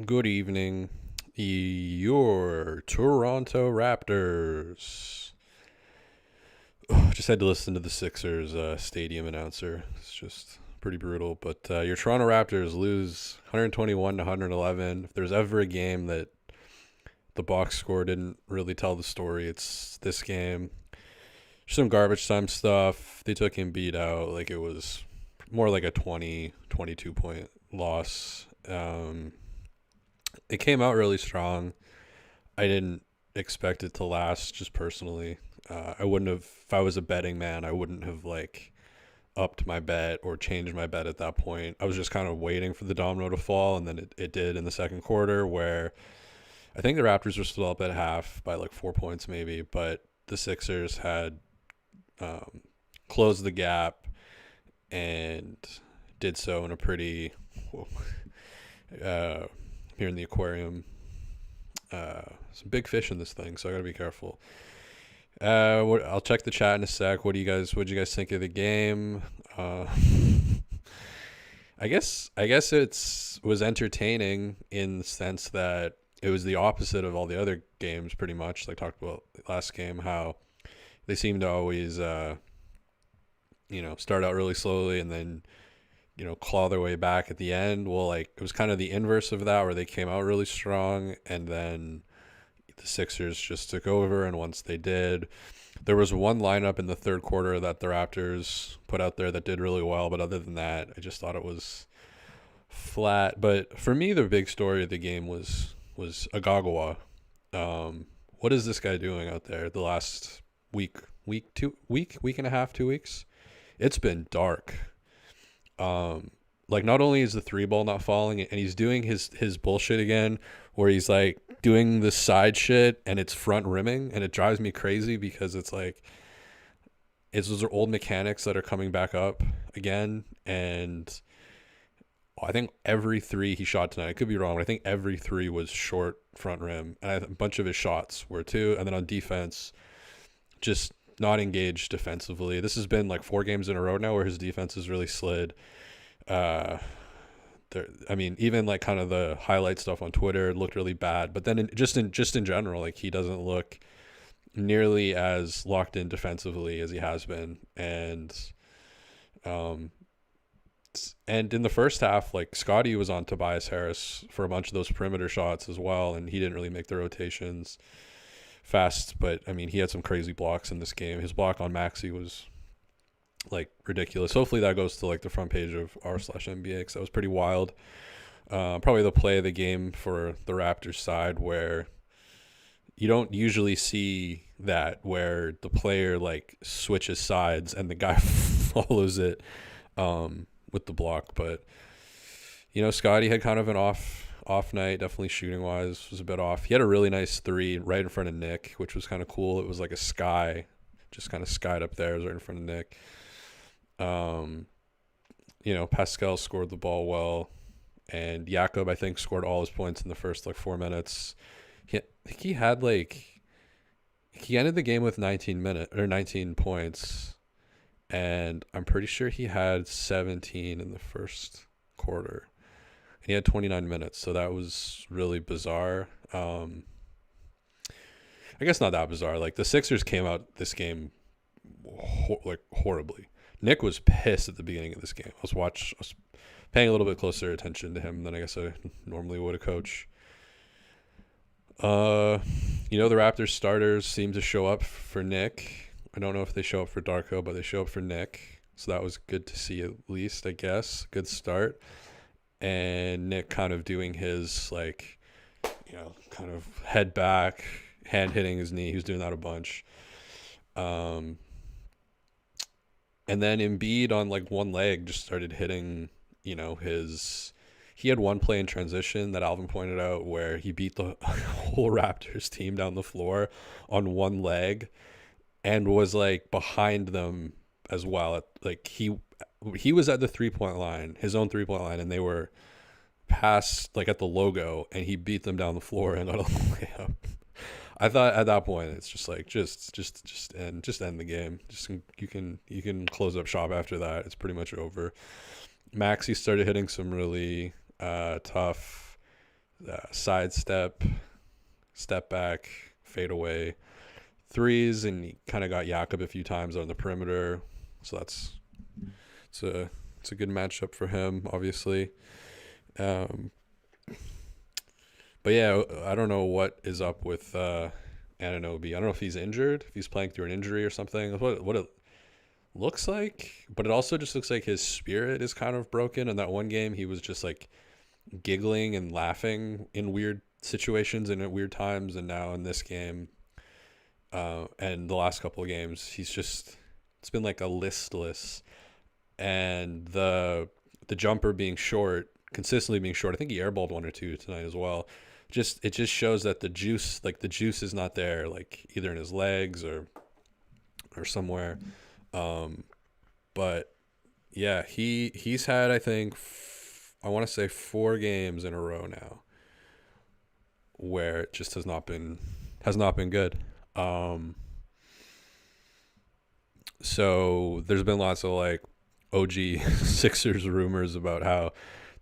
Good evening. Your Toronto Raptors. Just had to listen to the Sixers stadium announcer. It's just pretty brutal. But your Toronto Raptors lose 121 to 111. If there's ever a game that the box score didn't really tell the story, it's this game. Some garbage time stuff. They took Embiid out. Like it was more like a 20, 22 point loss. It came out really strong. I didn't expect it to last, just personally. I wouldn't have, if I was a betting man, I wouldn't have like upped my bet or changed my bet at that point. I was just kind of waiting for the domino to fall, and then it did in the second quarter, where I think the Raptors were still up at half by like 4 points maybe, but the Sixers had um, closed the gap and did so in a pretty, uh, here in the aquarium, some big fish in this thing, so I gotta be careful. I'll check the chat in a sec. What do you guys think of the game? Uh, I guess it's was entertaining in the sense that it was the opposite of all the other games, pretty much. Like talked about last game, how they seem to always, start out really slowly and then claw their way back at the end. Well, like it was kind of the inverse of that, where they came out really strong and then the Sixers just took over. And once they did, there was one lineup in the third quarter that the Raptors put out there that did really well, but other than that, I just thought it was flat. But for me, the big story of the game was Agagawa. What is this guy doing out there the last week and a half, 2 weeks? It's been dark. Like not only is the three ball not falling, and he's doing his bullshit again, where he's like doing the side shit and it's front rimming, and it drives me crazy because it's like those are old mechanics that are coming back up again. And I think every three he shot tonight, I could be wrong, but I think every three was short front rim, and a bunch of his shots were too. And then on defense, just not engaged defensively. This has been like 4 games in a row now where his defense has really slid. Uh, even like kind of the highlight stuff on Twitter looked really bad. But then just in general, like he doesn't look nearly as locked in defensively as he has been. Um, and in the first half, like Scotty was on Tobias Harris for a bunch of those perimeter shots as well, and he didn't really make the rotations fast. But I mean, he had some crazy blocks in this game. His block on Maxi was like ridiculous. Hopefully that goes to like the front page of r/NBA, because that was pretty wild. Probably the play of the game for the Raptors side, where you don't usually see that, where the player like switches sides and the guy follows it with the block. But Scotty had kind of an off night, definitely shooting wise was a bit off. He had a really nice three right in front of Nick, which was kind of cool. It was like a sky, just kind of skied up there. It was right in front of Nick. Pascal scored the ball well, and Jakob, I think, scored all his points in the first like 4 minutes. I think he ended the game with 19 points, and I'm pretty sure he had 17 in the first quarter. And he had 29 minutes, so that was really bizarre. I guess not that bizarre. Like the Sixers came out this game horribly. Nick was pissed at the beginning of this game. I was paying a little bit closer attention to him than I guess I normally would, a coach. The Raptors starters seem to show up for Nick. I don't know if they show up for Darko, but they show up for Nick. So that was good to see, at least, I guess. Good start. And Nick kind of doing his like, kind of head back, hand hitting his knee. He was doing that a bunch. And then Embiid on like one leg just started hitting, he had one play in transition that Alvin pointed out where he beat the whole Raptors team down the floor on one leg and was like behind them as well. Like he was at the 3-point line, his own 3-point line, and they were past like at the logo, and he beat them down the floor and got a layup. I thought at that point it's just like just end the game. Just you can close up shop after that. It's pretty much over. Maxi started hitting some really tough sidestep, step back, fade away, threes, and he kind of got Jakob a few times on the perimeter. So it's a good matchup for him, obviously. But yeah, I don't know what is up with Anunoby. I don't know if he's injured, if he's playing through an injury or something. What it looks like, but it also just looks like his spirit is kind of broken. In that one game, he was just like giggling and laughing in weird situations and at weird times, and now in this game, and the last couple of games, it's been like a listless, and the jumper being short, consistently being short. I think he airballed one or two tonight as well. It just shows that the juice is not there, like either in his legs or somewhere. But yeah, he's had, I think, I want to say 4 games in a row now where it just has not been good. So there's been lots of like OG Sixers rumors about how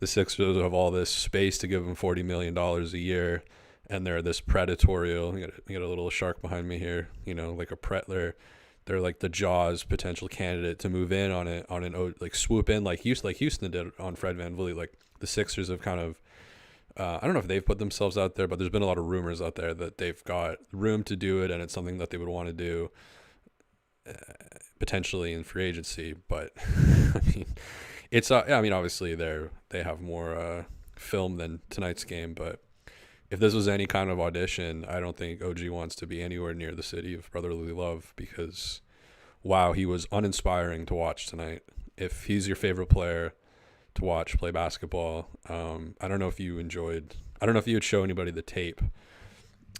the Sixers have all this space to give them $40 million a year, and they're this predatorial. You got a little shark behind me here, like a predator. They're like the Jaws potential candidate to move in on an like swoop in like Houston did on Fred VanVleet. Like the Sixers have kind of, I don't know if they've put themselves out there, but there's been a lot of rumors out there that they've got room to do it, and it's something that they would want to do potentially in free agency. But I mean, it's obviously they have more film than tonight's game, but if this was any kind of audition, I don't think OG wants to be anywhere near the city of brotherly love, because wow, he was uninspiring to watch tonight. If he's your favorite player to watch play basketball, I don't know if you would show anybody the tape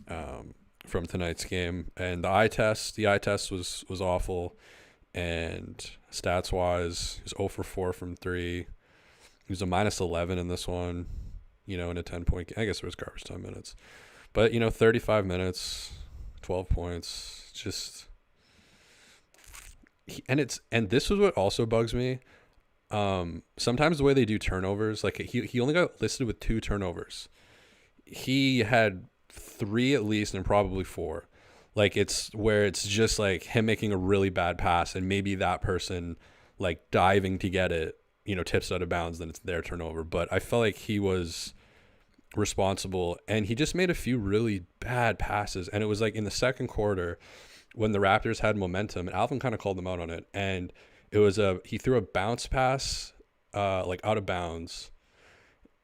from tonight's game. And the eye test was awful, and stats wise, he was 0 for 4 from 3. He was a -11 in this one, in a 10-point game. I guess it was garbage time minutes, but 35 minutes, 12 points, just. And this is what also bugs me. Sometimes the way they do turnovers, like he only got listed with 2 turnovers. He had 3 at least, and probably 4. Like it's where it's just like him making a really bad pass, and maybe that person like diving to get it, tips out of bounds, then it's their turnover. But I felt like he was responsible, and he just made a few really bad passes. And it was like in the second quarter when the Raptors had momentum, and Alvin kind of called them out on it. And it was he threw a bounce pass, like out of bounds.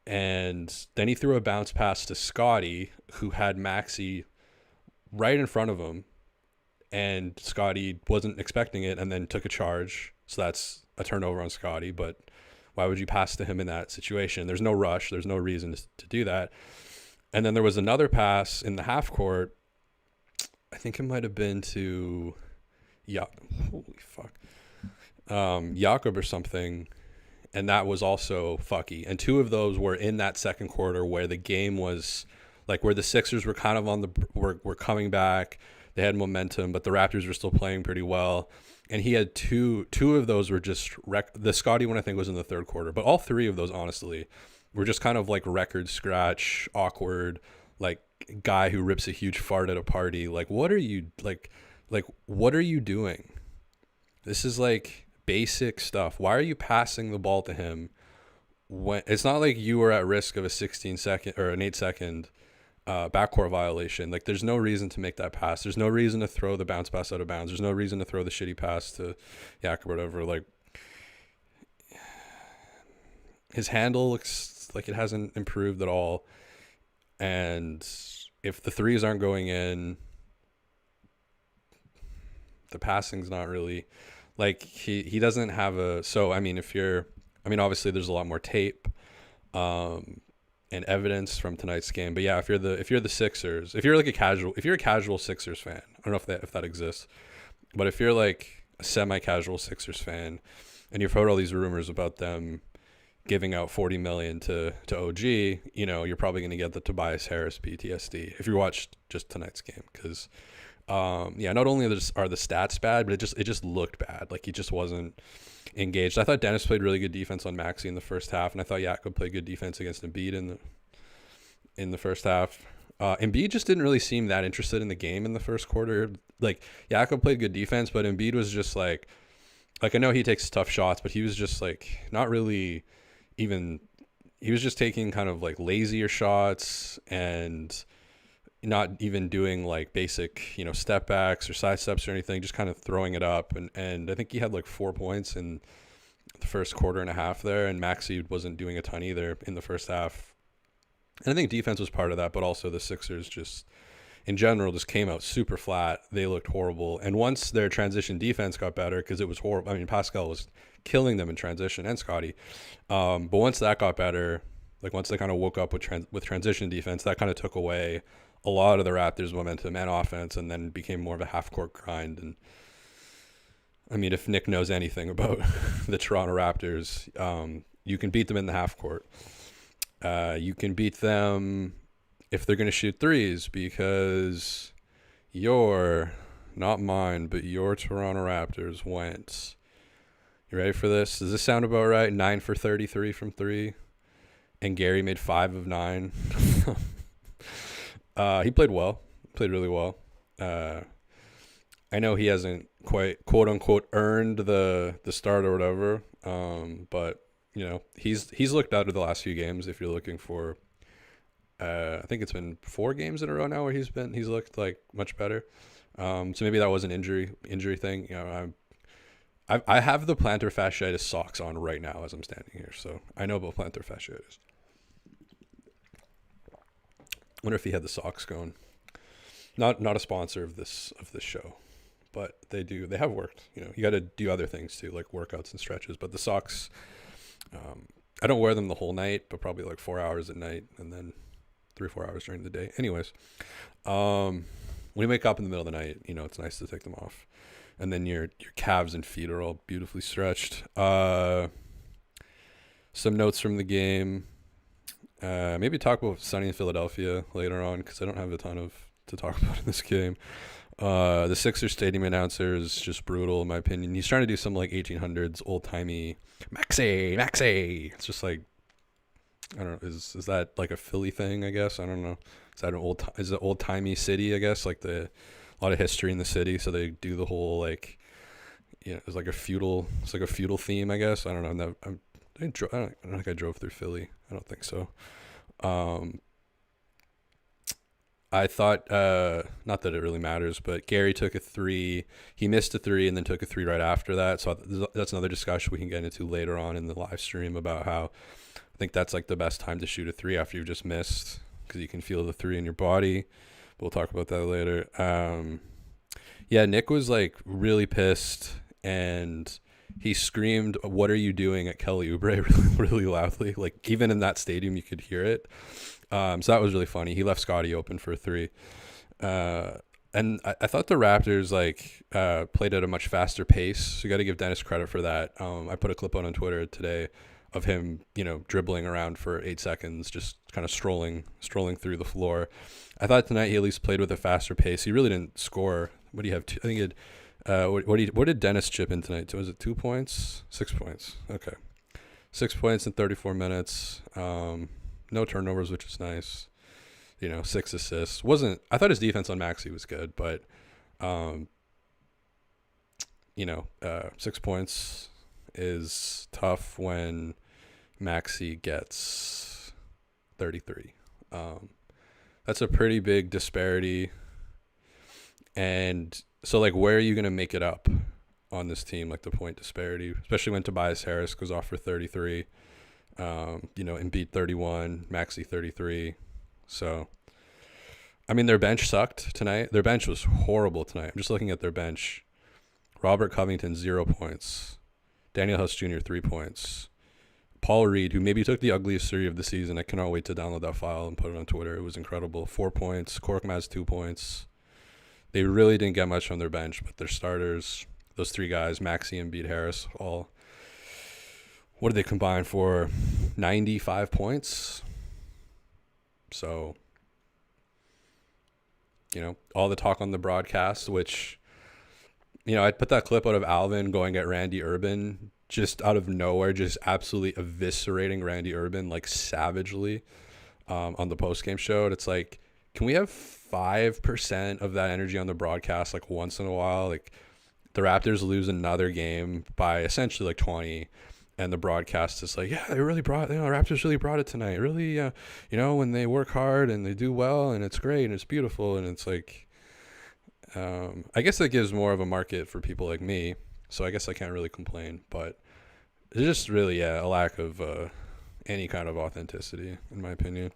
And then he threw a bounce pass to Scotty, who had Maxey right in front of him. And Scotty wasn't expecting it and then took a charge. So that's a turnover on Scotty. But why would you pass to him in that situation? There's no rush. There's no reason to do that. And then there was another pass in the half court. I think it might have been to Jakob or something. And that was also fucky. And 2 of those were in that second quarter where the game was like where the Sixers were kind of were coming back. They had momentum, but the Raptors were still playing pretty well. And he had two of those were just the Scotty one I think was in the third quarter, but all 3 of those honestly were just kind of like record scratch, awkward, like guy who rips a huge fart at a party. Like what are you what are you doing? This is like basic stuff. Why are you passing the ball to him when it's not like you were at risk of a 16-second or an 8-second backcourt violation? Like there's no reason to make that pass. There's no reason to throw the bounce pass out of bounds. There's no reason to throw the shitty pass to Yak or whatever. Like his handle looks like it hasn't improved at all. And if the threes aren't going in, the passing's not really like he doesn't have a. So I mean, obviously there's a lot more tape and evidence from tonight's game. But yeah, if you're the Sixers, if you're a casual Sixers fan, I don't know if that exists, but if you're like a semi-casual Sixers fan and you've heard all these rumors about them giving out $40 million to OG, you're probably going to get the Tobias Harris PTSD if you watched just tonight's game, because not only are the stats bad, but it just looked bad. Like he just wasn't engaged. I thought Dennis played really good defense on Maxey in the first half, and I thought Jakob played good defense against Embiid in the first half. Embiid just didn't really seem that interested in the game in the first quarter. Like, Jakob played good defense, but Embiid was just like I know he takes tough shots, but he was just like not really even. He was just taking kind of like lazier shots and not even doing like basic, step backs or side steps or anything, just kind of throwing it up. And I think he had like 4 points in the first quarter and a half there, and Maxey wasn't doing a ton either in the first half. And I think defense was part of that, but also the Sixers just in general just came out super flat. They looked horrible. And once their transition defense got better, because it was horrible. I mean, Pascal was killing them in transition, and Scotty. But once that got better, like once they kind of woke up with transition defense, that kind of took away a lot of the Raptors' momentum and offense, and then became more of a half-court grind. And I mean, if Nick knows anything about the Toronto Raptors, you can beat them in the half court. You can beat them if they're going to shoot threes, because not mine, but your Toronto Raptors went. You ready for this? Does this sound about right? 9 for 33 from three. And Gary made 5 of 9. He played well. Played really well. I know he hasn't quite, quote unquote, earned the start or whatever. But he's looked out of the last few games. If you're looking for, I think it's been 4 games in a row now where he's looked like much better. So maybe that was an injury thing. I have the plantar fasciitis socks on right now as I'm standing here, so I know about plantar fasciitis. Wonder if he had the socks going. Not a sponsor of this show, but they have worked. You got to do other things too, like workouts and stretches. But the socks, I don't wear them the whole night, but probably like 4 hours at night, and then 3 or 4 hours during the day. Anyways, when you wake up in the middle of the night, it's nice to take them off, and then your calves and feet are all beautifully stretched. Some notes from the game. Maybe talk about Sunny in Philadelphia later on, because I don't have a ton to talk about in this game. The Sixers stadium announcer is just brutal in my opinion. He's trying to do some like 1800s old timey Maxey. It's just like, I don't know. Is that like a Philly thing? I guess I don't know. Is that an old timey city? I guess like a lot of history in the city, so they do the whole like, it's like a feudal theme. I guess I don't know. I don't think I drove through Philly. I don't think so. I thought, not that it really matters, but Gary took a 3. He missed a 3 and then took a 3 right after that. So that's another discussion we can get into later on in the live stream about how I think that's like the best time to shoot a 3 after you've just missed, because you can feel the 3 in your body. We'll talk about that later. Yeah, Nick was like really pissed, and he screamed, "What are you doing?" at Kelly Oubre really, really loudly. Like even in that stadium, you could hear it. So that was really funny. He left Scotty open for a 3. And I thought the Raptors played at a much faster pace. So you got to give Dennis credit for that. I put a clip on Twitter today of him, dribbling around for 8 seconds, just kind of strolling through the floor. I thought tonight he at least played with a faster pace. He really didn't score. What do you have? I think he had, what did Dennis chip in tonight? Was it 2 points? 6 points. Okay. 6 points in 34 minutes. No turnovers, which is nice. 6 assists. I thought his defense on Maxey was good, but 6 points is tough when Maxey gets 33. That's a pretty big disparity. And so where are you going to make it up on this team? Like the point disparity, especially when Tobias Harris goes off for 33. Embiid 31, Maxey 33. So, I mean, their bench sucked tonight. Their bench was horrible tonight. I'm just looking at their bench. Robert Covington, 0 points. Daniel House Jr., 3 points. Paul Reed, who maybe took the ugliest 3 of the season. I cannot wait to download that file and put it on Twitter. It was incredible. 4 points. Korkmaz, 2 points. They really didn't get much from their bench, but their starters, those 3 guys, Maxey and Embiid Harris, all, what did they combine for? 95 points. So, all the talk on the broadcast, which, I'd put that clip out of Alvin going at Randy Urban just out of nowhere, just absolutely eviscerating Randy Urban, savagely. on the post game show. And it's like, can we have 5% of that energy on the broadcast like once in a while? Like the Raptors lose another game by essentially like 20, and the broadcast is like, yeah, they really brought, Raptors really brought it tonight. Really, when they work hard and they do well, and it's great and it's beautiful, and it's like, I guess that gives more of a market for people like me. So I guess I can't really complain, but it's just really, a lack of any kind of authenticity, in my opinion.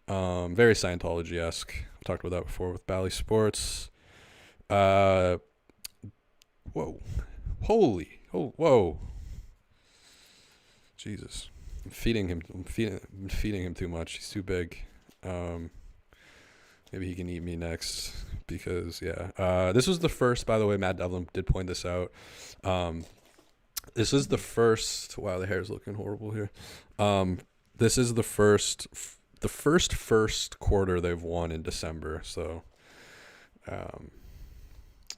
Very Scientology-esque. I talked about that before with Bally Sports. Whoa. Whoa. Jesus. I'm feeding him too much. He's too big. Maybe he can eat me next because, this was the first, by the way, Matt Devlin did point this out. This is the first, wow, the hair is looking horrible here. This is the first quarter they've won in December. So,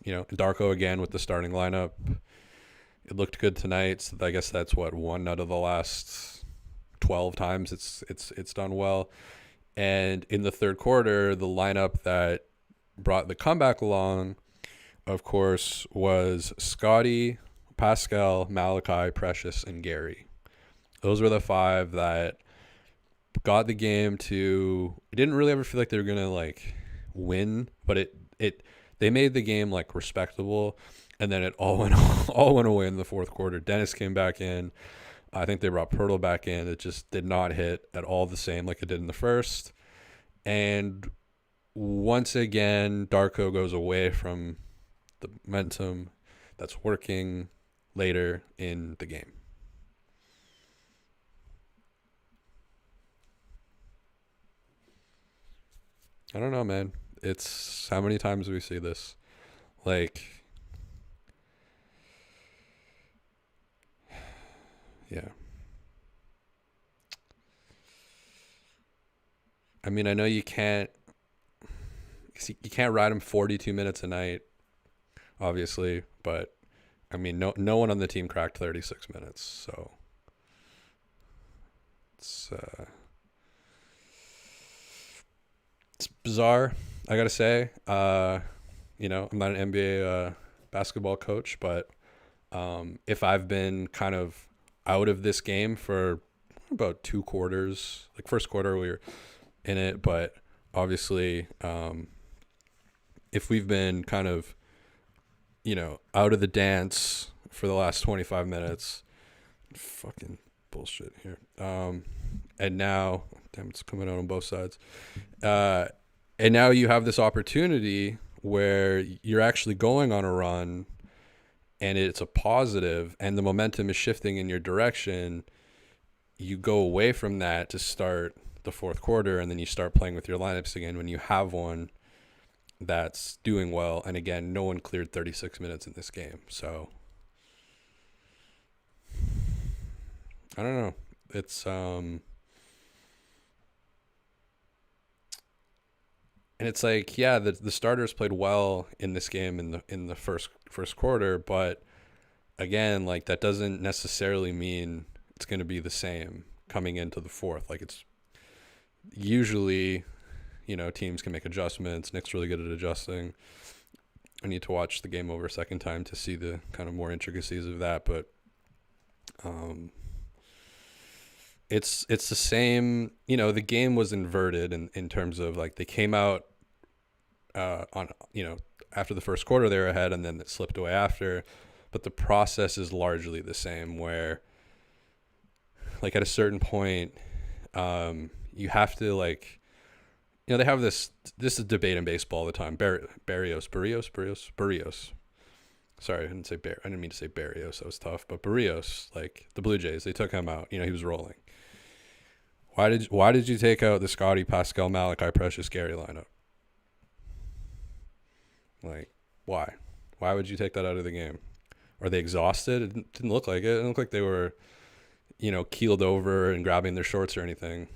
Darko again with the starting lineup. It looked good tonight. So I guess that's one out of the last 12 times it's done well. And in the third quarter, the lineup that brought the comeback along, of course, was Scotty, Pascal, Malachi, Precious, and Gary. Those were the 5 that got the game to. It didn't really ever feel like they were gonna like win, but they made the game like respectable, and then it all went away in the fourth quarter. Dennis came back in. I think they brought Pirtle back in. It just did not hit at all the same like it did in the first. And once again, Darko goes away from the momentum that's working later in the game. I don't know, man. It's how many times do we see this? Like, yeah. I mean, I know you can't ride him 42 minutes a night, obviously, but I mean, no one on the team cracked 36 minutes, so it's bizarre, I gotta say. I'm not an NBA basketball coach, but if I've been kind of out of this game for about 2 quarters, like first quarter we were in it, but obviously if we've been kind of out of the dance for the last 25 minutes, fucking bullshit here, and now damn, it's coming out on both sides, and now you have this opportunity where you're actually going on a run and it's a positive and the momentum is shifting in your direction. You go away from that to start the fourth quarter, and then you start playing with your lineups again when you have one that's doing well. And again, no one cleared 36 minutes in this game. So I don't know. It's and it's like, yeah, the starters played well in this game in the first quarter, but again, like that doesn't necessarily mean it's going to be the same coming into the fourth. Like it's usually, teams can make adjustments. Nick's really good at adjusting. I need to watch the game over a second time to see the kind of more intricacies of that, but it's the same. The game was inverted in terms of like they came out after the first quarter they were ahead, and then it slipped away after, but the process is largely the same, where like at a certain point you have to like, they have this is debate in baseball all the time. Barrios. Sorry, I didn't mean to say Barrios. That was tough. But Barrios, like the Blue Jays, they took him out. He was rolling. Why did you take out the Scotty, Pascal, Malachi, Precious, Gary lineup? Like, why? Why would you take that out of the game? Are they exhausted? It didn't look like it. It didn't look like they were, keeled over and grabbing their shorts or anything.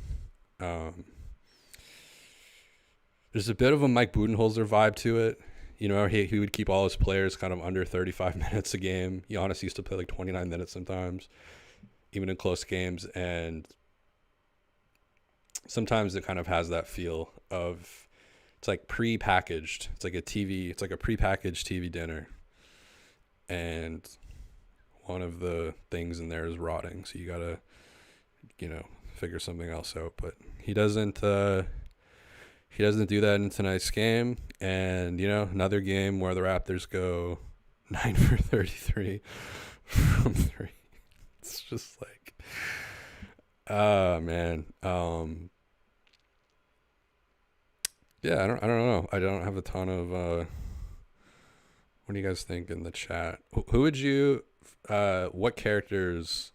There's a bit of a Mike Budenholzer vibe to it. He would keep all his players kind of under 35 minutes a game. Giannis used to play like 29 minutes sometimes, even in close games. And sometimes it kind of has that feel of, it's like pre-packaged. It's like a TV. It's like a pre-packaged TV dinner, and one of the things in there is rotting. So you gotta, figure something else out. But he doesn't. He doesn't do that in tonight's game. And another game where the Raptors go 9 for 33 from three. It's just like, oh man. Yeah, I don't know. I don't have a ton of what do you guys think in the chat? Who would you what characters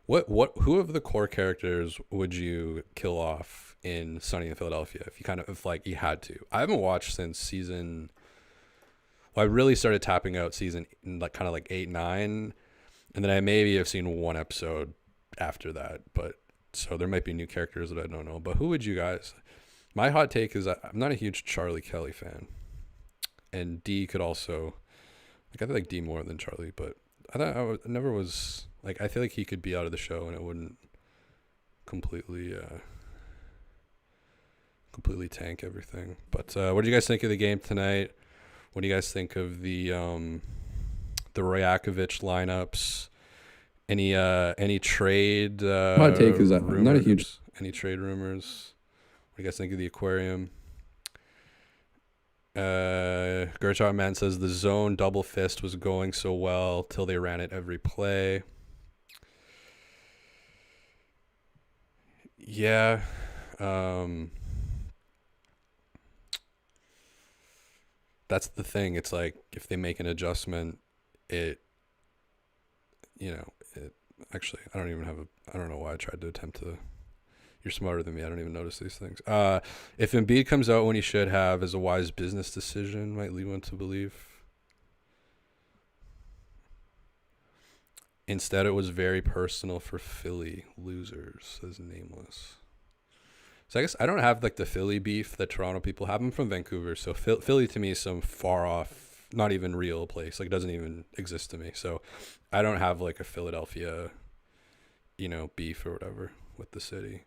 who of the core characters would you kill off in Sunny in Philadelphia if like you had to? I haven't watched since season, well, I really started tapping out season like kind of like 8, 9, and then I maybe have seen one episode after that, but so there might be new characters that I don't know. But who would you guys? My hot take is I'm not a huge Charlie Kelly fan, and D could also, like, I like D more than Charlie, but I never was like, I feel like he could be out of the show and it wouldn't completely tank everything. But what do you guys think of the game tonight? What do you guys think of the Rajakovic lineups? Any trade? My take is that I'm not a huge. Any trade rumors? What do you guys think of the aquarium? Gershot Man says the zone double fist was going so well till they ran it every play. Yeah. That's the thing. It's like if they make an adjustment, actually, I don't know why I tried to attempt to. You're smarter than me. I don't even notice these things. If Embiid comes out when he should have as a wise business decision, might lead one to believe. Instead, it was very personal for Philly losers, says Nameless. So I guess I don't have like the Philly beef that Toronto people have. I'm from Vancouver, so Philly to me is some far off, not even real place. Like, it doesn't even exist to me. So I don't have like a Philadelphia, beef or whatever with the city.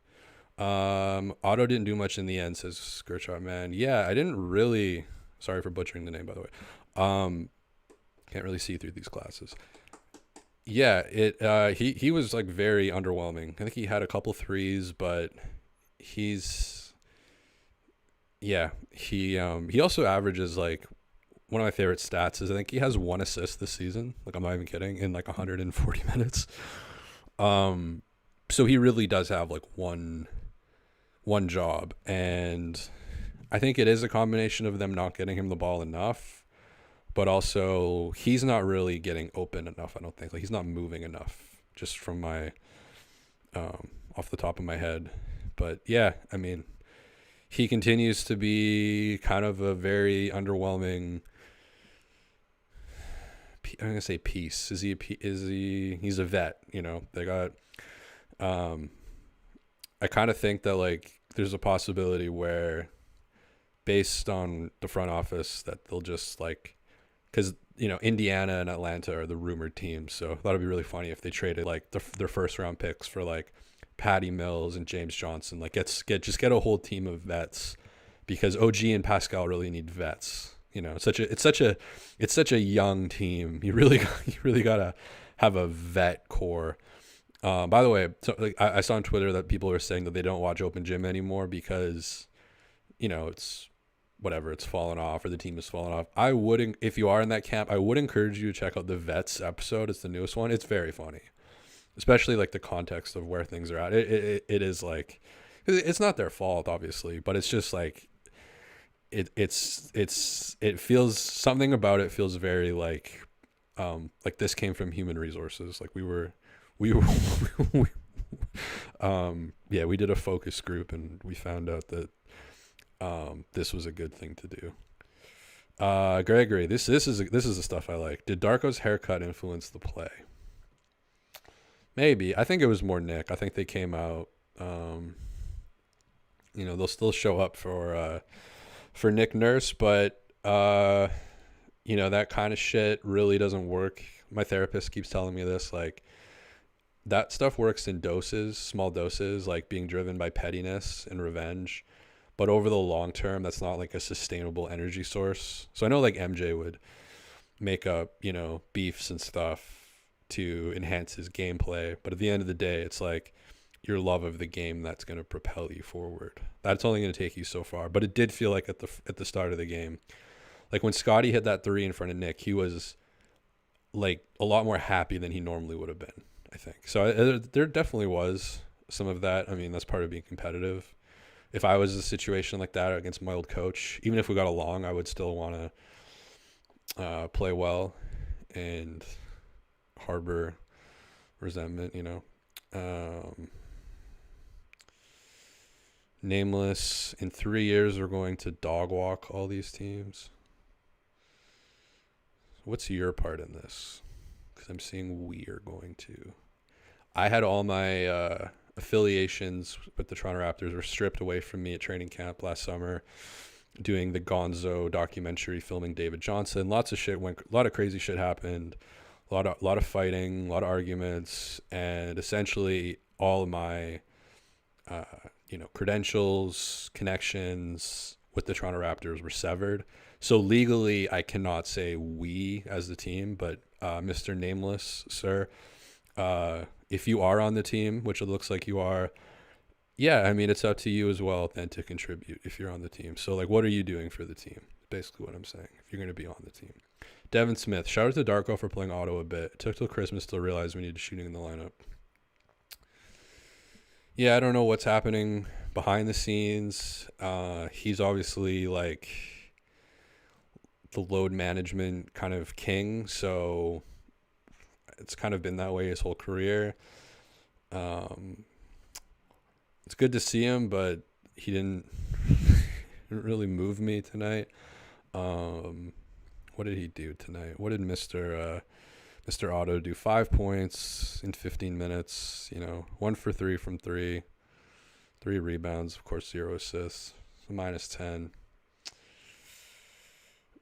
Otto didn't do much in the end, says Skirshot Man. Yeah, I didn't really. Sorry for butchering the name, by the way. Can't really see through these glasses. Yeah, he was like very underwhelming. I think he had a couple threes, but he also averages like, one of my favorite stats is I think he has 1 assist this season. Like, I'm not even kidding, in like 140 minutes. So he really does have like one job, and I think it is a combination of them not getting him the ball enough, but also he's not really getting open enough. I don't think, like, he's not moving enough, just from my off the top of my head. But yeah, I mean, he continues to be kind of a very underwhelming. I'm gonna say piece. Is he? He's a vet. They got. I kind of think that like there's a possibility where, based on the front office, that they'll just like, because Indiana and Atlanta are the rumored teams, so I thought it'd be really funny if they traded like their first round picks for like Patty Mills and James Johnson. Like, get a whole team of vets, because OG and Pascal really need vets. It's such a young team. You really gotta have a vet core. By the way, so like I saw on Twitter that people are saying that they don't watch Open Gym anymore because, it's whatever, it's fallen off, or the team has fallen off. I wouldn't, if you are in that camp, I would encourage you to check out the Vets episode. It's the newest one. It's very funny, especially like the context of where things are at. It is like, it's not their fault, obviously, but it's just like, it feels, something about it feels very like this came from human resources. Like we did a focus group and we found out that this was a good thing to do. Gregory, this is the stuff I like. Did Darko's haircut influence the play? Maybe. I think it was more Nick. I think they came out. They'll still show up for Nick Nurse, but that kind of shit really doesn't work. My therapist keeps telling me this. Like, that stuff works in doses, small doses, like being driven by pettiness and revenge. But over the long term, that's not like a sustainable energy source. So I know like MJ would make up, beefs and stuff to enhance his gameplay. But at the end of the day, it's like your love of the game that's going to propel you forward. That's only going to take you so far. But it did feel like at the start of the game, like when Scotty hit that three in front of Nick, he was like a lot more happy than he normally would have been, I think. So there definitely was some of that. I mean, that's part of being competitive. If I was in a situation like that against my old coach, even if we got along, I would still want to play well and harbor resentment, Nameless, in 3 years, we're going to dog walk all these teams. What's your part in this? Because I'm seeing we are going to. I had all my affiliations with the Toronto Raptors were stripped away from me at training camp last summer, doing the Gonzo documentary, filming David Johnson. Lots of shit went. A lot of crazy shit happened. A lot of fighting, a lot of arguments, and essentially all of my credentials, connections with the Toronto Raptors were severed. So legally, I cannot say we as the team, but Mr. Nameless, sir, if you are on the team, which it looks like you are, yeah, I mean, it's up to you as well then to contribute if you're on the team. So, like, what are you doing for the team? Basically what I'm saying, if you're going to be on the team. Devin Smith, shout out to Darko for playing auto a bit. It took till Christmas to realize we needed shooting in the lineup. Yeah, I don't know what's happening behind the scenes. He's obviously like the load management kind of king, so it's kind of been that way his whole career. It's good to see him, but he didn't really move me tonight. What did he do tonight? What did Mr. Otto do? 5 points in 15 minutes, 1 for 3 from 3, 3 rebounds, of course, 0 assists, so -10.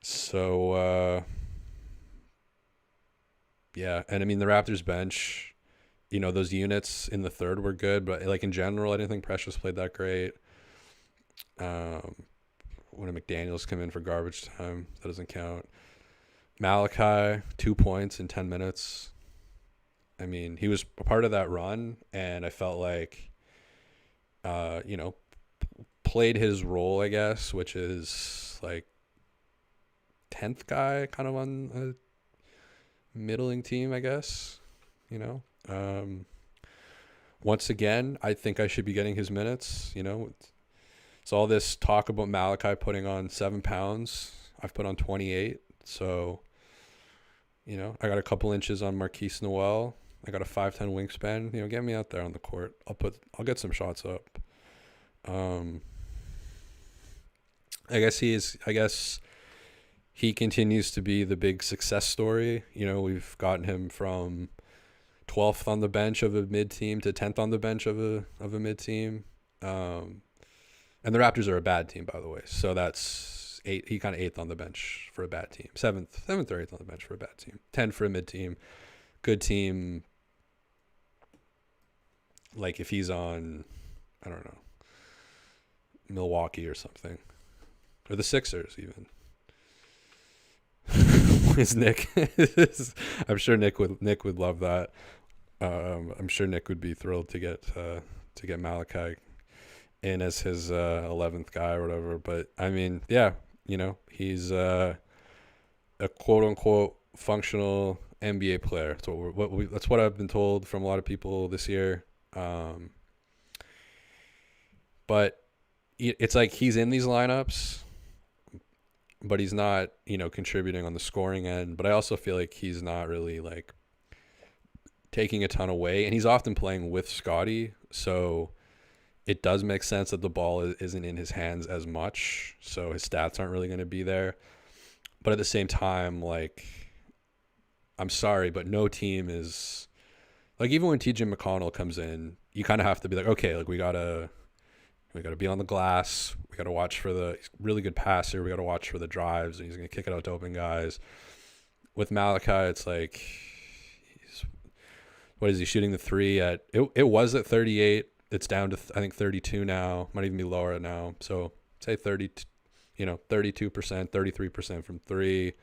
So, yeah. And I mean, the Raptors bench, those units in the third were good, but like in general, I didn't think Precious played that great. When McDaniels come in for garbage time, that doesn't count. Malachi, 2 points in 10 minutes. I mean, he was a part of that run, and I felt like, played his role, I guess, which is like 10th guy kind of on a middling team, I guess, Once again, I think I should be getting his minutes, It's all this talk about Malachi putting on 7 pounds. I've put on 28. So, I got a couple inches on Marquise Noel. I got a 5'10" wingspan. Get me out there on the court. I'll get some shots up. I guess he continues to be the big success story. We've gotten him from 12th on the bench of a mid team to 10th on the bench of a mid team. And the Raptors are a bad team, by the way. So that's 8. He kind of 8th on the bench for a bad team. 7th or 8th on the bench for a bad team. 10 for a mid team. Good team. Like if he's on, I don't know, Milwaukee or something, or the Sixers even. Is Nick? I'm sure Nick would love that. I'm sure Nick would be thrilled to get Malachi in as his 11th guy or whatever. But I mean, yeah, he's a quote unquote functional NBA player. That's what I've been told from a lot of people this year. But it's like he's in these lineups, but he's not, contributing on the scoring end. But I also feel like he's not really like taking a ton away, and he's often playing with Scotty, so it does make sense that the ball isn't in his hands as much, so his stats aren't really going to be there. But at the same time, like, I'm sorry, but no team is like, even when TJ McConnell comes in, you kind of have to be like, okay, like we gotta be on the glass. We gotta watch for he's a really good passer. We gotta watch for the drives, and he's gonna kick it out to open guys. With Malachi, it's like he's what is he shooting the three at? It was at 38. It's down to I think 32 now. Might even be lower now. So say 30, 32%, 33% from three.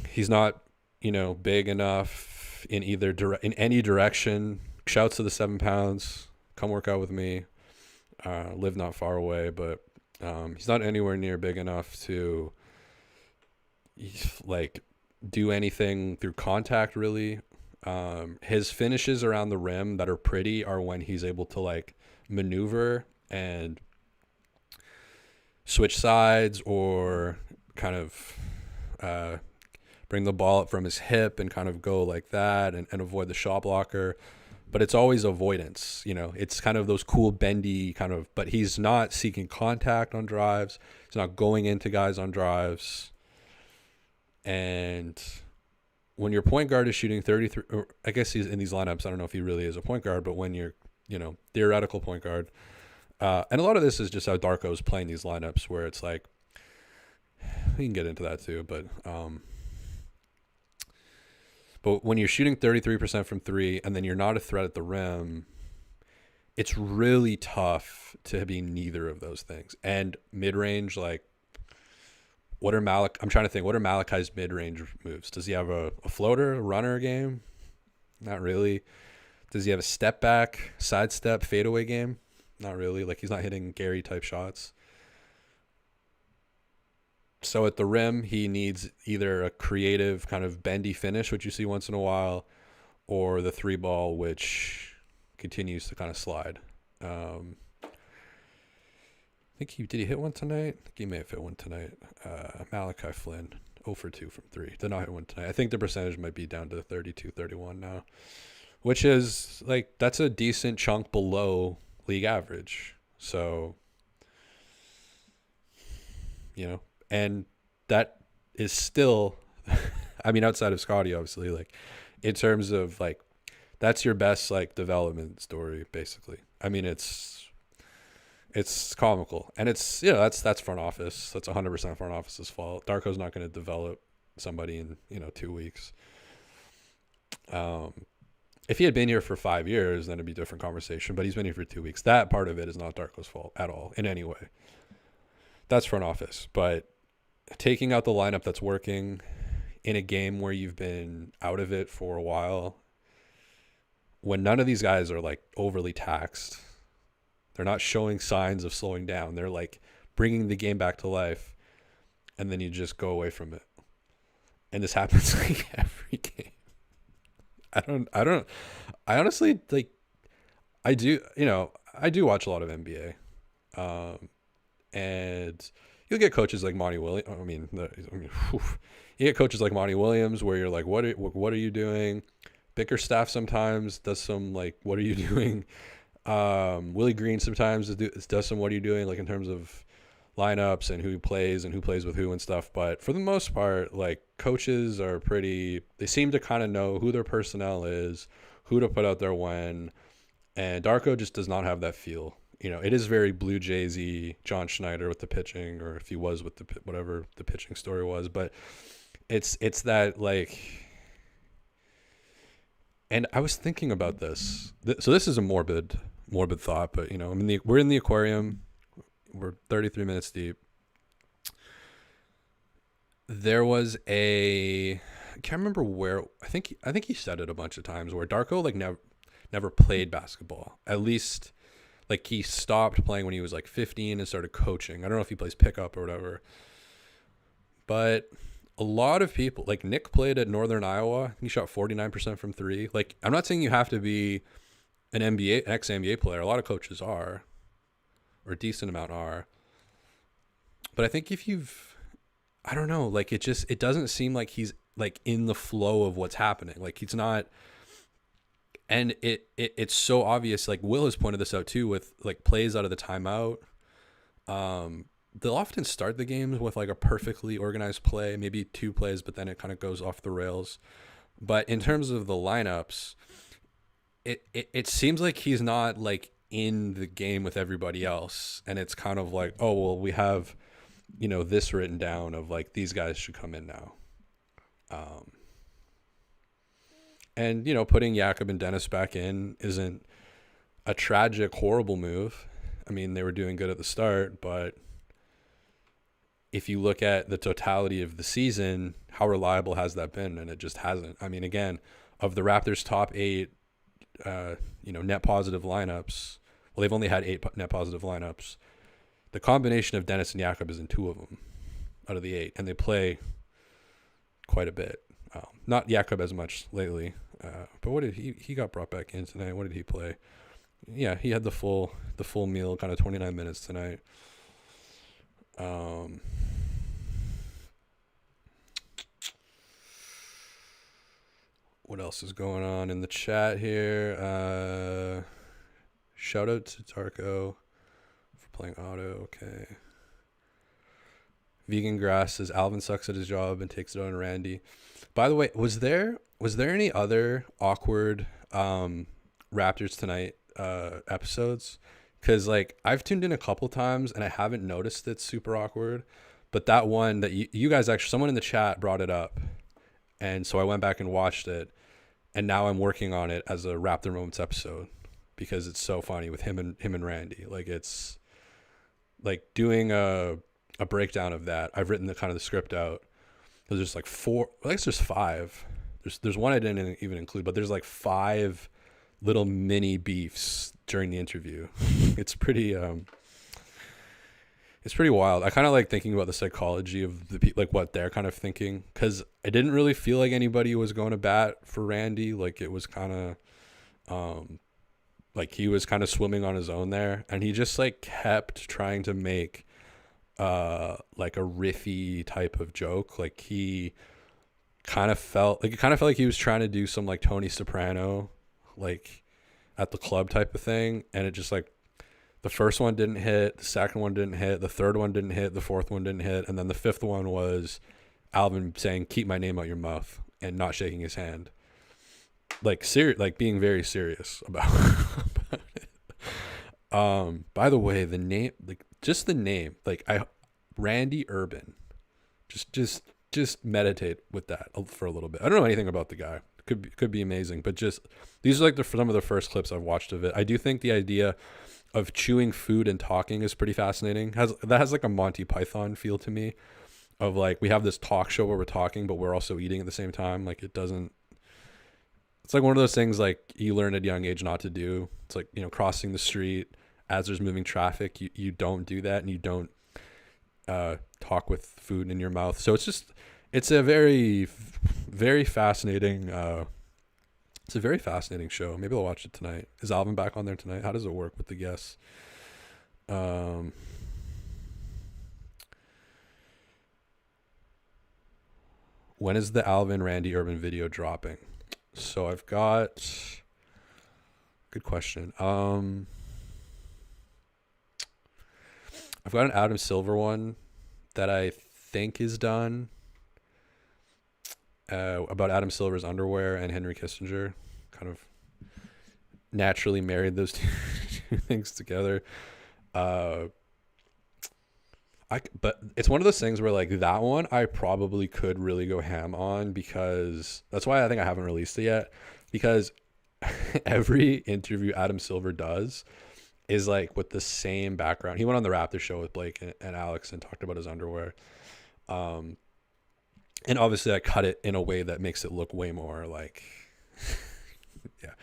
He's not, big enough in in any direction. Shouts to the 7 pounds. Come work out with me. Live not far away, but he's not anywhere near big enough to like do anything through contact really. His finishes around the rim that are pretty are when he's able to like maneuver and switch sides or kind of bring the ball up from his hip and kind of go like that and avoid the shot blocker. But it's always avoidance, it's kind of those cool bendy kind of, but he's not seeking contact on drives. He's not going into guys on drives. And when your point guard is shooting 33, or I guess he's in these lineups, I don't know if he really is a point guard, but when you're, theoretical point guard, and a lot of this is just how Darko's playing these lineups where it's like, we can get into that too, but when you're shooting 33% from three and then you're not a threat at the rim, it's really tough to be neither of those things. And mid-range, like, I'm trying to think, what are Malachi's mid-range moves? Does he have a floater, a runner game? Not really. Does he have a step back, sidestep, fadeaway game? Not really. Like, he's not hitting Gary type shots. So at the rim, he needs either a creative kind of bendy finish, which you see once in a while, or the three ball, which continues to kind of slide. I think did he hit one tonight? I think he may have hit one tonight. Malachi Flynn, 0 for 2 from 3. Did not hit one tonight. I think the percentage might be down to 32, 31 now, which is like, that's a decent chunk below league average. So, and that is still, I mean, outside of Scotty, obviously, like in terms of like, that's your best like development story, basically. I mean, it's comical, and it's, that's front office. That's 100% front office's fault. Darko's not going to develop somebody in 2 weeks. If he had been here for 5 years, then it'd be a different conversation. But he's been here for 2 weeks. That part of it is not Darko's fault at all in any way. That's front office. But taking out the lineup that's working in a game where you've been out of it for a while, when none of these guys are like overly taxed, they're not showing signs of slowing down. They're like bringing the game back to life, and then you just go away from it. And this happens like every game. I honestly, like, I do watch a lot of NBA. And you'll get coaches like Monty Williams. You get coaches like Monty Williams where you're like, what are you doing? Bickerstaff sometimes does some like, what are you doing? Willie Green sometimes does some, what are you doing? Like in terms of lineups and who plays with who and stuff. But for the most part, like coaches are they seem to kind of know who their personnel is, who to put out there when. And Darko just does not have that feel. It is very Blue Jays-y, John Schneider with the pitching, or if he was with whatever the pitching story was. But it's that like, and I was thinking about this. So this is a morbid thought, but we're in the aquarium. We're 33 minutes deep. There was I can't remember where. I think he said it a bunch of times where Darko like never played basketball. At least like he stopped playing when he was like 15 and started coaching. I don't know if he plays pickup or whatever. But a lot of people, like Nick played at Northern Iowa. He shot 49% from three. Like, I'm not saying you have to be an ex-NBA player. A lot of coaches are, or a decent amount are. But I think if I don't know, like it doesn't seem like he's like in the flow of what's happening. Like he's not, and it's so obvious. Like Will has pointed this out too with like plays out of the timeout. They'll often start the games with like a perfectly organized play, maybe 2 plays, but then it kind of goes off the rails. But in terms of the lineups, it seems like he's not like in the game with everybody else. And it's kind of like, oh, well, we have, this written down of like, these guys should come in now. And, you know, putting Jakob and Dennis back in isn't a tragic, horrible move. I mean, they were doing good at the start, but if you look at the totality of the season, how reliable has that been? And it just hasn't. I mean, again, of the Raptors' top 8, net positive lineups, well, they've only had 8 net positive lineups. The combination of Dennis and Jakob is in 2 of them out of the 8, and they play quite a bit. Not Jakob as much lately, but what did he got brought back in tonight? What did he play? Yeah, he had the full meal, kind of 29 minutes tonight. What else is going on in the chat here? Shout out to Tarko for playing auto. Okay. Vegan Grass says Alvin sucks at his job and takes it on Randy. By the way, was there any other awkward Raptors Tonight episodes? Because like I've tuned in a couple times and I haven't noticed it's super awkward. But that one that you guys actually, someone in the chat brought it up, and so I went back and watched it, and now I'm working on it as a Raptor Moments episode because it's so funny with him and Randy. Like it's like doing a breakdown of that. I've written the script out. There's like 4, I guess there's 5. There's one I didn't even include, but there's like 5 little mini beefs during the interview. It's pretty wild. I kind of like thinking about the psychology of the people, like what they're kind of thinking, because I didn't really feel like anybody was going to bat for Randy. Like it was kind of like he was kind of swimming on his own there, and he just like kept trying to make like a riffy type of joke. Like he kind of felt like he was trying to do some like Tony Soprano like at the club type of thing, and it just like the first one didn't hit, the second one didn't hit, the third one didn't hit, the fourth one didn't hit, and then the 5th one was Alvin saying keep my name out your mouth and not shaking his hand, like like being very serious about it. By the way, the name, like just the name, like Randy Urban, just meditate with that for a little bit. I don't know anything about the guy. Could be amazing, but just these are like some of the first clips I've watched of it. I do think the idea of chewing food and talking is pretty fascinating. That has like a Monty Python feel to me, of like we have this talk show where we're talking but we're also eating at the same time. Like it's like one of those things like you learn at a young age not to do. It's like, you know, crossing the street as there's moving traffic, you don't do that, and you don't talk with food in your mouth. So it's a very, very fascinating show. Maybe I'll watch it tonight. Is Alvin back on there tonight? How does it work with the guests? When is the Alvin Randy Urban video dropping? So I've got, good question. I've got an Adam Silver one that I think is done, about Adam Silver's underwear and Henry Kissinger. Kind of naturally married those two things together. But it's one of those things where like that one I probably could really go ham on, because that's why I think I haven't released it yet, because every interview Adam Silver does is like with the same background. He went on the Raptor show with Blake and Alex and talked about his underwear. And obviously I cut it in a way that makes it look way more like, yeah.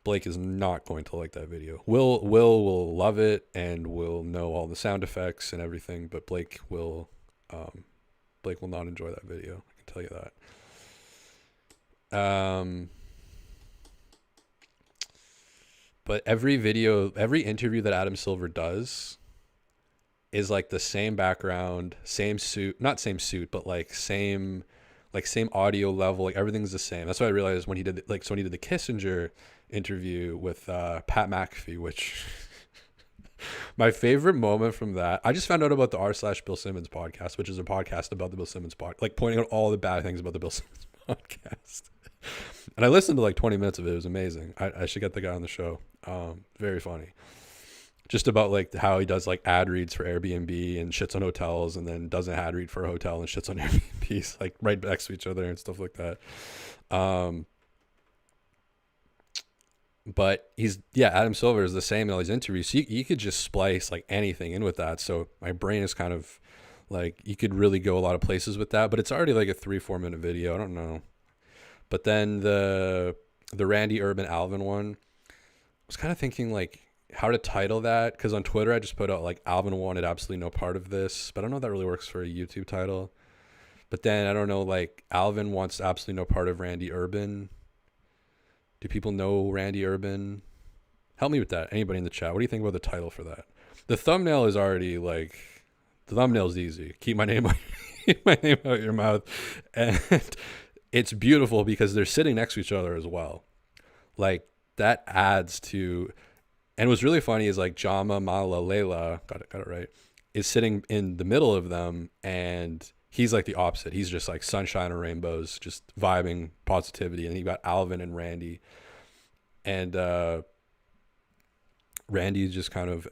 Blake is not going to like that video. Will love it and will know all the sound effects and everything, but Blake will not enjoy that video. I can tell you that. But every interview that Adam Silver does is like the same background, same suit, not same suit, but like same audio level, like everything's the same. That's what I realized when he did the Kissinger interview with Pat McAfee, which my favorite moment from that, I just found out about the r/Bill Simmons podcast, which is a podcast about the Bill Simmons podcast, like pointing out all the bad things about the Bill Simmons podcast. And I listened to like 20 minutes of it. It was amazing. I should get the guy on the show. Very funny. just about like how he does like ad reads for Airbnb and shits on hotels, and then doesn't ad read for a hotel and shits on Airbnbs, like right next to each other and stuff like that. But Adam Silver is the same in all these interviews. You could just splice like anything in with that. So my brain is kind of like, you could really go a lot of places with that, but it's already like a 3-4 minute video. I don't know. But then the Randy Urban Alvin one, I was kind of thinking like how to title that, because on Twitter I just put out like Alvin wanted absolutely no part of this, but I don't know if that really works for a YouTube title. But then I don't know, like Alvin wants absolutely no part of Randy Urban. Do people know Randy Urban? Help me with that. Anybody in the chat? What do you think about the title for that? The thumbnail is already like, the thumbnail's easy. Keep my name out your mouth. And it's beautiful because they're sitting next to each other as well. Like that adds to, and what's really funny is like Jama Malalela, got it right, is sitting in the middle of them, and he's like the opposite. He's just like sunshine and rainbows, just vibing positivity. And you got Alvin and Randy. And Randy's just kind of,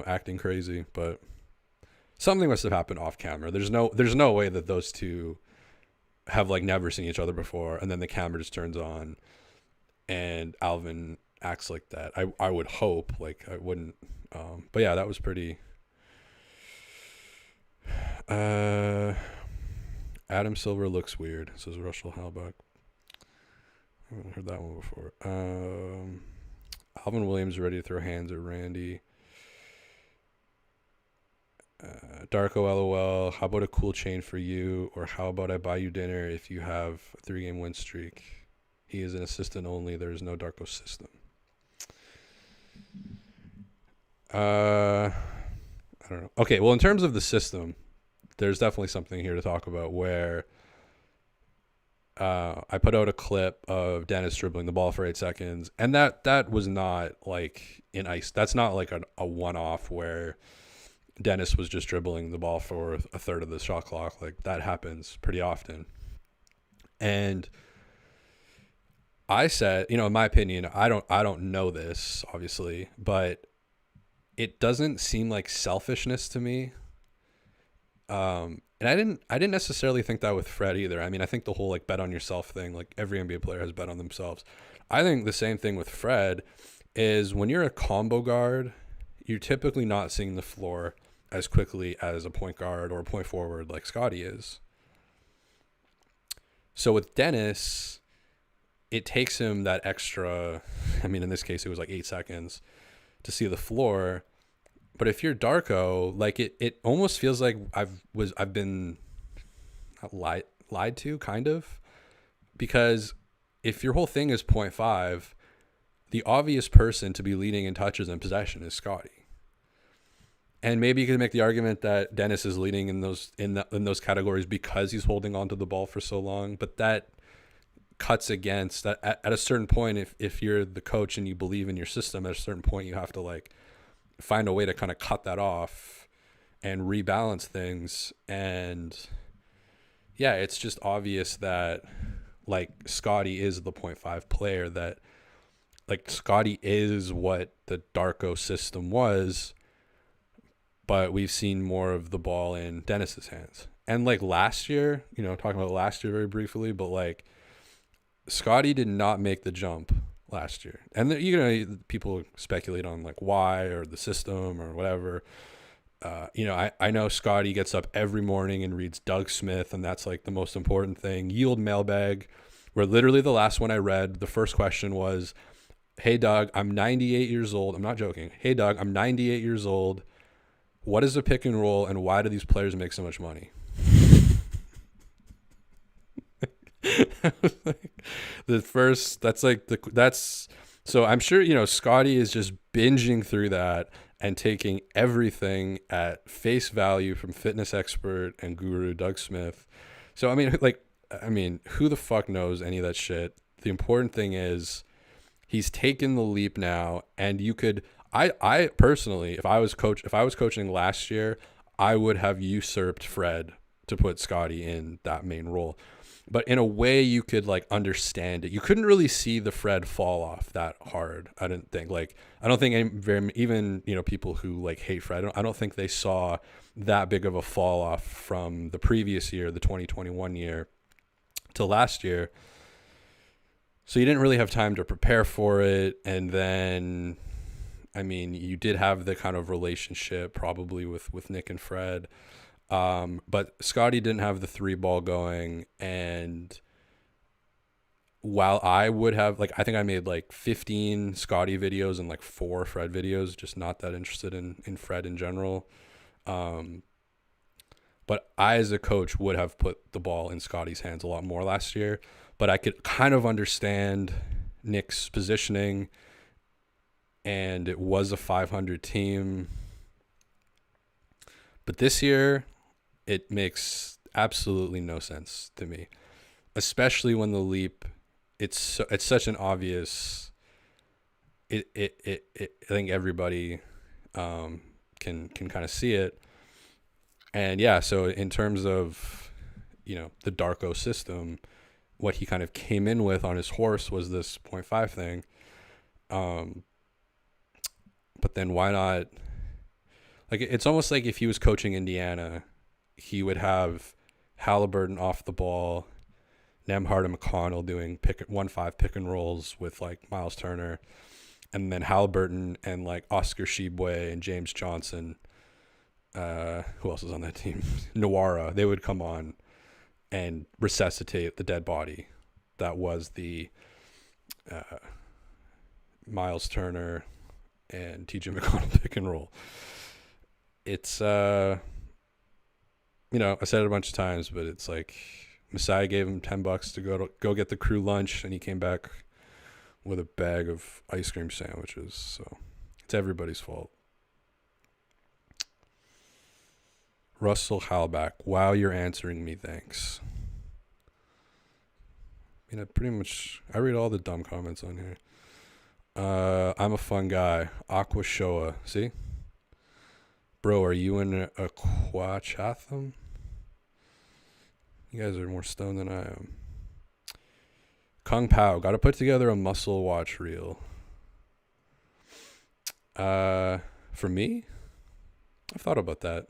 acting crazy. But something must have happened off camera. There's no way that those two have like never seen each other before, and then the camera just turns on and Alvin acts like that. I would hope. Like I wouldn't. But yeah, that was pretty. Adam Silver looks weird, says Russell Halbach. I haven't heard that one before. Alvin Williams ready to throw hands at Randy. Darko LOL, how about a cool chain for you? Or how about I buy you dinner if you have a 3-game win streak? He is an assistant only. There is no Darko system. I don't know. Okay, well, in terms of the system, there's definitely something here to talk about where I put out a clip of Dennis dribbling the ball for 8 seconds, and that was not like in ice. That's not like a one-off where Dennis was just dribbling the ball for a third of the shot clock. Like that happens pretty often. And I said, in my opinion, I don't know this obviously, but it doesn't seem like selfishness to me. And I didn't necessarily think that with Fred either. I mean, I think the whole like bet on yourself thing, like every NBA player has bet on themselves. I think the same thing with Fred is when you're a combo guard, you're typically not seeing the floor as quickly as a point guard or a point forward like Scotty is. So with Dennis, it takes him that extra, I mean, in this case, it was like 8 seconds to see the floor. But if you're Darko, like it almost feels like I've been lied to, kind of, because if your whole thing is 0.5, the obvious person to be leading in touches and possession is Scotty. And maybe you could make the argument that Dennis is leading in those categories because he's holding onto the ball for so long, but that cuts against that. At a certain point, if you're the coach and you believe in your system, at a certain point you have to like find a way to kind of cut that off and rebalance things. And yeah, it's just obvious that like Scotty is the 0.5 player, that like Scotty is what the Darko system was, but we've seen more of the ball in Dennis's hands. And like last year, talking about last year very briefly, but like Scotty did not make the jump last year. And people speculate on like why, or the system or whatever. I know Scotty gets up every morning and reads Doug Smith, and that's like the most important thing. Yield mailbag, where literally the last one I read, the first question was, "Hey Doug, I'm 98 years old." I'm not joking. "Hey Doug, I'm 98 years old. What is a pick and roll, and why do these players make so much money?" So I'm sure, Scotty is just binging through that and taking everything at face value from fitness expert and guru Doug Smith. So, I mean, who the fuck knows any of that shit? The important thing is he's taken the leap now, and I personally, if I was coaching last year, I would have usurped Fred to put Scotty in that main role. but in a way you could like understand it. You couldn't really see the Fred fall off that hard. I didn't think like, I don't think even, you know, people who like hate Fred, I don't think they saw that big of a fall off from the previous year, the 2021 year, to last year. So you didn't really have time to prepare for it. And then, I mean, you did have the kind of relationship probably with Nick and Fred. But Scotty didn't have the 3 ball going. And while I would have, like, I think I made like 15 Scotty videos and like 4 Fred videos, just not that interested in Fred in general. But I, as a coach, would have put the ball in Scotty's hands a lot more last year. But I could kind of understand Nick's positioning, and it was a 500 team. But this year, it makes absolutely no sense to me, especially when the leap, it's such an obvious. I think everybody can kind of see it. And yeah, so in terms of, you know, the Darko system, what he kind of came in with on his horse was this 0.5 thing. But then why not? Like, it's almost like if he was coaching Indiana, he would have Halliburton off the ball, Nembhard and McConnell doing 1-5 pick and rolls with like Miles Turner, and then Halliburton and like Oscar Tshiebwe and James Johnson. Who else is on that team? Nawara. They would come on and resuscitate the dead body. That was the Miles Turner and TJ McConnell pick and roll. It's, you know, I said it a bunch of times, but it's like Masai gave him $10 to go get the crew lunch, and he came back with a bag of ice cream sandwiches. So it's everybody's fault. Russell Halbach, wow, you're answering me, thanks. I mean, I read all the dumb comments on here. I'm a fun guy. Aqua Showa, see? Bro, are you in a Quachatham? You guys are more stoned than I am. Kung Pao, gotta put together a muscle watch reel. For me, I've thought about that.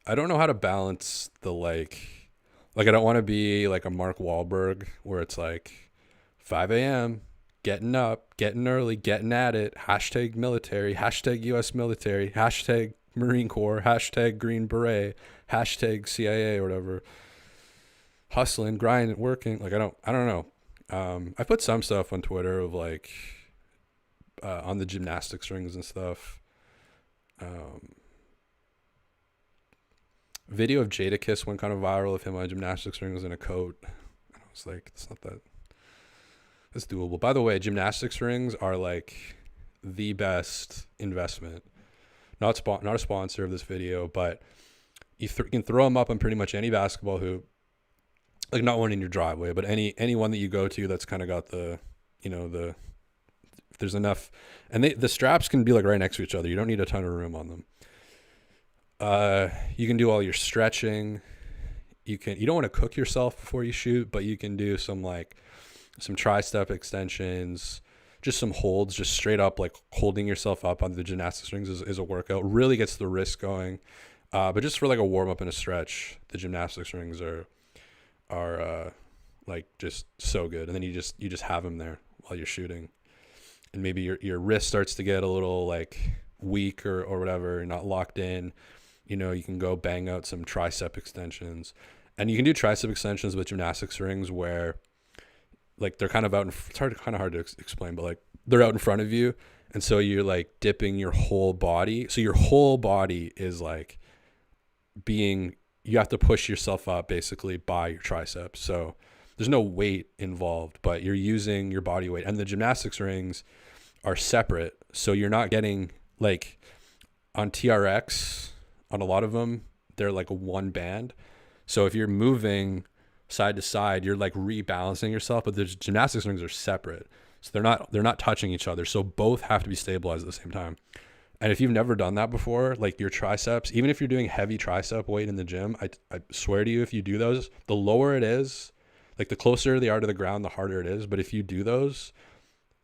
I don't know how to balance the like I don't want to be like a Mark Wahlberg where it's like 5 a.m., getting up, getting early, getting at it, hashtag military, hashtag U.S. military, hashtag Marine Corps, hashtag Green Beret, hashtag CIA or whatever, hustling, grinding, working. Like, I don't know. I put some stuff on Twitter of like on the gymnastics rings and stuff. Video of Jadakiss went kind of viral of him on gymnastics rings in a coat. And I was like, it's not that. It's doable. By the way, gymnastics rings are like the best investment. Not a sponsor of this video, but you can throw them up on pretty much any basketball hoop. Like, not one in your driveway, but any one that you go to that's kind of got the, you know, if there's enough, and the straps can be like right next to each other. You don't need a ton of room on them. You can do all your stretching. You don't want to cook yourself before you shoot, but you can do some tri-step extensions, just some holds, just straight up like holding yourself up on the gymnastics rings is a workout. Really gets the wrist going. But just for like a warm up and a stretch, the gymnastics rings are like just so good. And then you just have them there while you're shooting, and maybe your wrist starts to get a little like weak or whatever, you're not locked in. You know, you can go bang out some tricep extensions, and you can do tricep extensions with gymnastics rings where like they're kind of out it's kind of hard to explain, but like they're out in front of you. And so you're like dipping your whole body. So your whole body is like you have to push yourself up basically by your triceps. So there's no weight involved, but you're using your body weight, and the gymnastics rings are separate. So you're not getting like on TRX, on a lot of them, they're like a one band. So if you're moving side to side, you're like rebalancing yourself, but the gymnastics rings are separate. So they're not touching each other. So both have to be stabilized at the same time. And if you've never done that before, like your triceps, even if you're doing heavy tricep weight in the gym, I swear to you, if you do those, the lower it is, like the closer they are to the ground, the harder it is. But if you do those,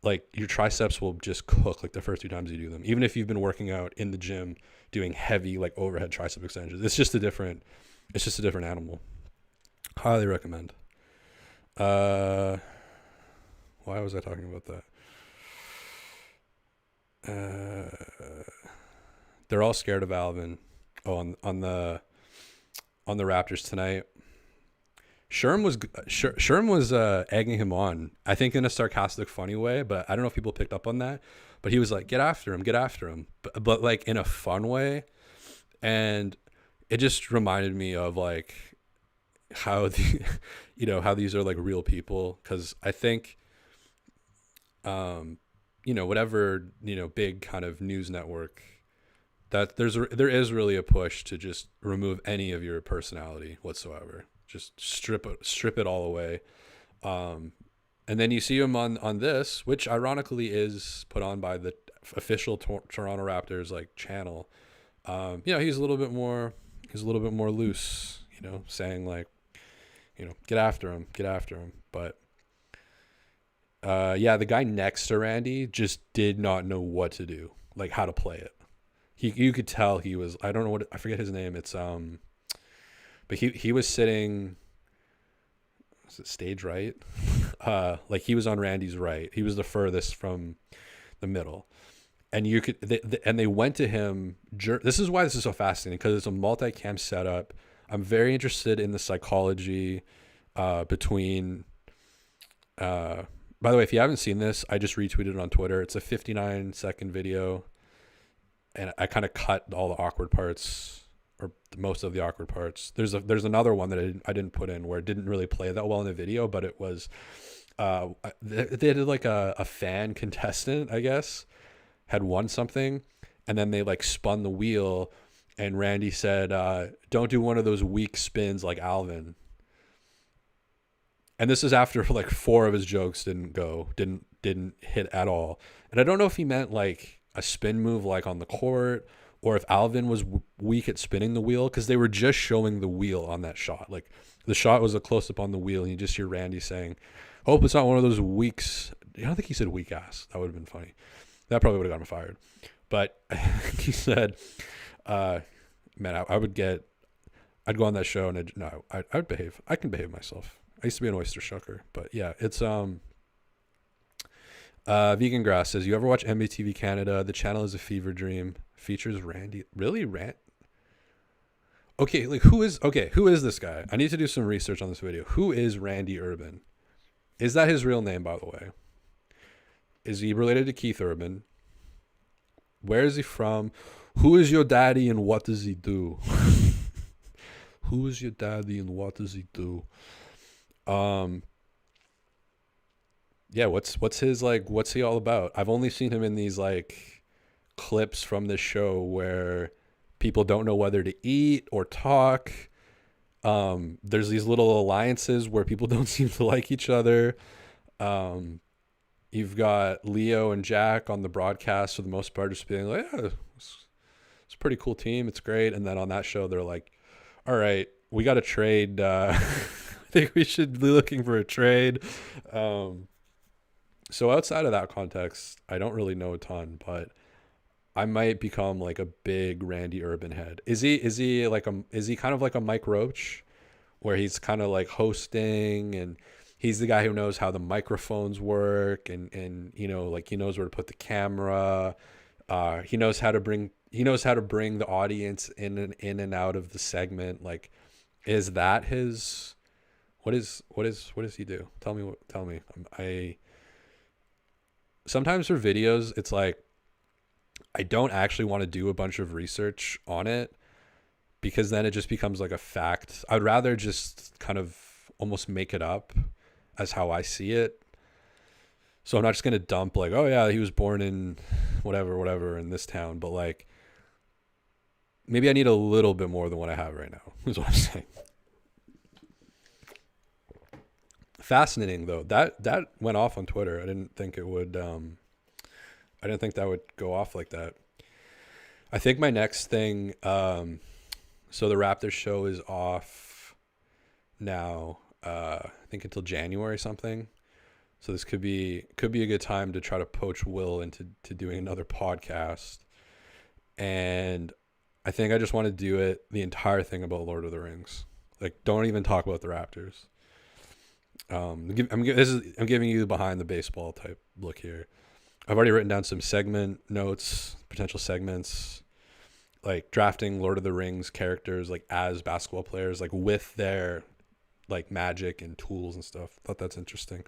like your triceps will just cook like the first 2 times you do them. Even if you've been working out in the gym doing heavy like overhead tricep extensions, it's just a different animal. Highly recommend. Why was I talking about that? They're all scared of Alvin. Oh, on the Raptors tonight. Sherm was egging him on, I think in a sarcastic, funny way, but I don't know if people picked up on that. But he was like, "Get after him," but like in a fun way, and it just reminded me of like how how these are like real people, because I think whatever big kind of news network, that there is really a push to just remove any of your personality whatsoever. Just strip it all away. And then you see him on this, which ironically is put on by the official Toronto Raptors like channel. He's a little bit more loose, saying like, get after him. But the guy next to Randy just did not know what to do, like how to play it. You could tell he was, I don't know I forget his name. It's but he was sitting, was it stage right? Like he was on Randy's right. He was the furthest from the middle. And they went to him. This is why this is so fascinating, because it's a multi-cam setup. I'm very interested in the psychology between. By the way, if you haven't seen this, I just retweeted it on Twitter. It's a 59-second video, and I kind of cut all the awkward parts, or most of the awkward parts. There's another one that I didn't put in where it didn't really play that well in the video, but it was they did like a fan contestant, I guess, had won something, and then they like spun the wheel, and Randy said, "Don't do one of those weak spins like Alvin." And this is after like 4 of his jokes didn't hit at all. And I don't know if he meant like a spin move like on the court, or if Alvin was weak at spinning the wheel, because they were just showing the wheel on that shot. Like the shot was a close up on the wheel, and you just hear Randy saying, "Hope it's not one of those weeks." I don't think he said weak ass. That would have been funny. That probably would have gotten him fired. But he said, "Man, I'd go on that show and I'd behave. I can behave myself. I used to be an oyster shucker." But yeah, it's Vegan Grass says, "You ever watch MBTV Canada? The channel is a fever dream. Features Randy." Really, Okay, like who is this guy? I need to do some research on this video. Who is Randy Urban? Is that his real name, by the way? Is he related to Keith Urban? Where is he from? Who is your daddy and what does he do? Who is your daddy and what does he do? Yeah, what's his like? What's he all about? I've only seen him in these like clips from this show where people don't know whether to eat or talk. There's these little alliances where people don't seem to like each other. You've got Leo and Jack on the broadcast for the most part just being like, "Yeah, it's a pretty cool team. It's great." And then on that show, they're like, "All right, we got to trade. I think we should be looking for a trade." So outside of that context, I don't really know a ton, but I might become like a big Randy Urban head. Is he kind of like a Mike Roach, where he's kind of like hosting, and he's the guy who knows how the microphones work, and like he knows where to put the camera. He knows how to bring the audience in and out of the segment. Like, is that his? What does he do? Tell me. I sometimes for videos, it's like I don't actually want to do a bunch of research on it, because then it just becomes like a fact. I'd rather just kind of almost make it up as how I see it. So I'm not just going to dump like, "Oh yeah, he was born in whatever in this town," but like maybe I need a little bit more than what I have right now, is what I'm saying. Fascinating though. That went off on Twitter. I didn't think it would I didn't think that would go off like that. I think my next thing, so the Raptors show is off now, I think until January or something. So this could be a good time to try to poach Will into doing another podcast. And I think I just want to do it, the entire thing about Lord of the Rings. Like, don't even talk about the Raptors. I'm giving you the behind the baseball type look here. I've already written down some segment notes, potential segments, like drafting Lord of the Rings characters like as basketball players, like with their like magic and tools and stuff. Thought that's interesting.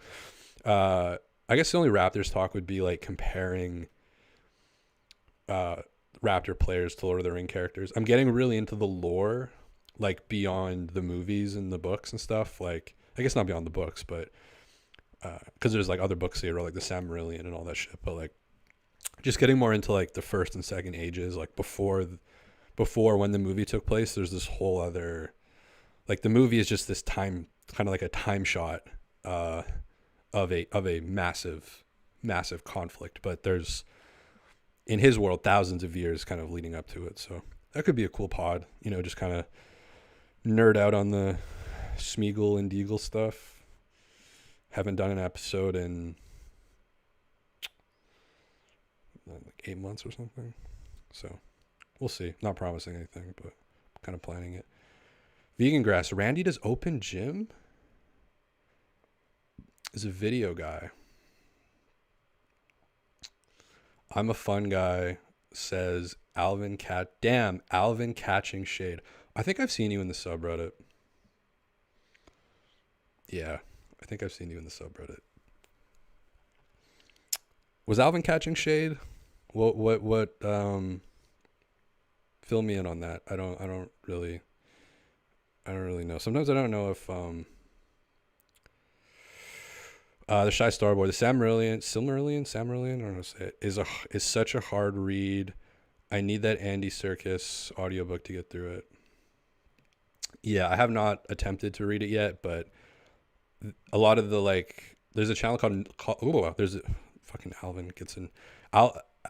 I guess the only Raptors talk would be like comparing Raptor players to Lord of the Ring characters. I'm getting really into the lore, like beyond the movies and the books and stuff. Like, I guess not beyond the books, but because there's like other books here, like the Silmarillion and all that shit. But like, just getting more into like the first and second ages, like before when the movie took place. There's this whole other, like the movie is just this time, kind of like a time shot of a massive conflict. But there's, in his world, thousands of years kind of leading up to it. So that could be a cool pod, you know, just kind of nerd out on the Smeagol and Deagle stuff. Haven't done an episode in like 8 months or something. So we'll see. Not promising anything, but kind of planning it. Vegan Grass. Randy does open gym? Is a video guy. I'm a fun guy, says Alvin Alvin catching shade. I think I've seen you in the subreddit. Yeah, I think I've seen you in the subreddit. Was Alvin catching shade? What fill me in on that. I don't really know. Sometimes I don't know if the Shy Starboy, the Silmarillion, I don't know how to say it, is such a hard read. I need that Andy Serkis audiobook to get through it. Yeah, I have not attempted to read it yet, but a lot of the, like, there's a channel called there's a fucking Alvin gets in.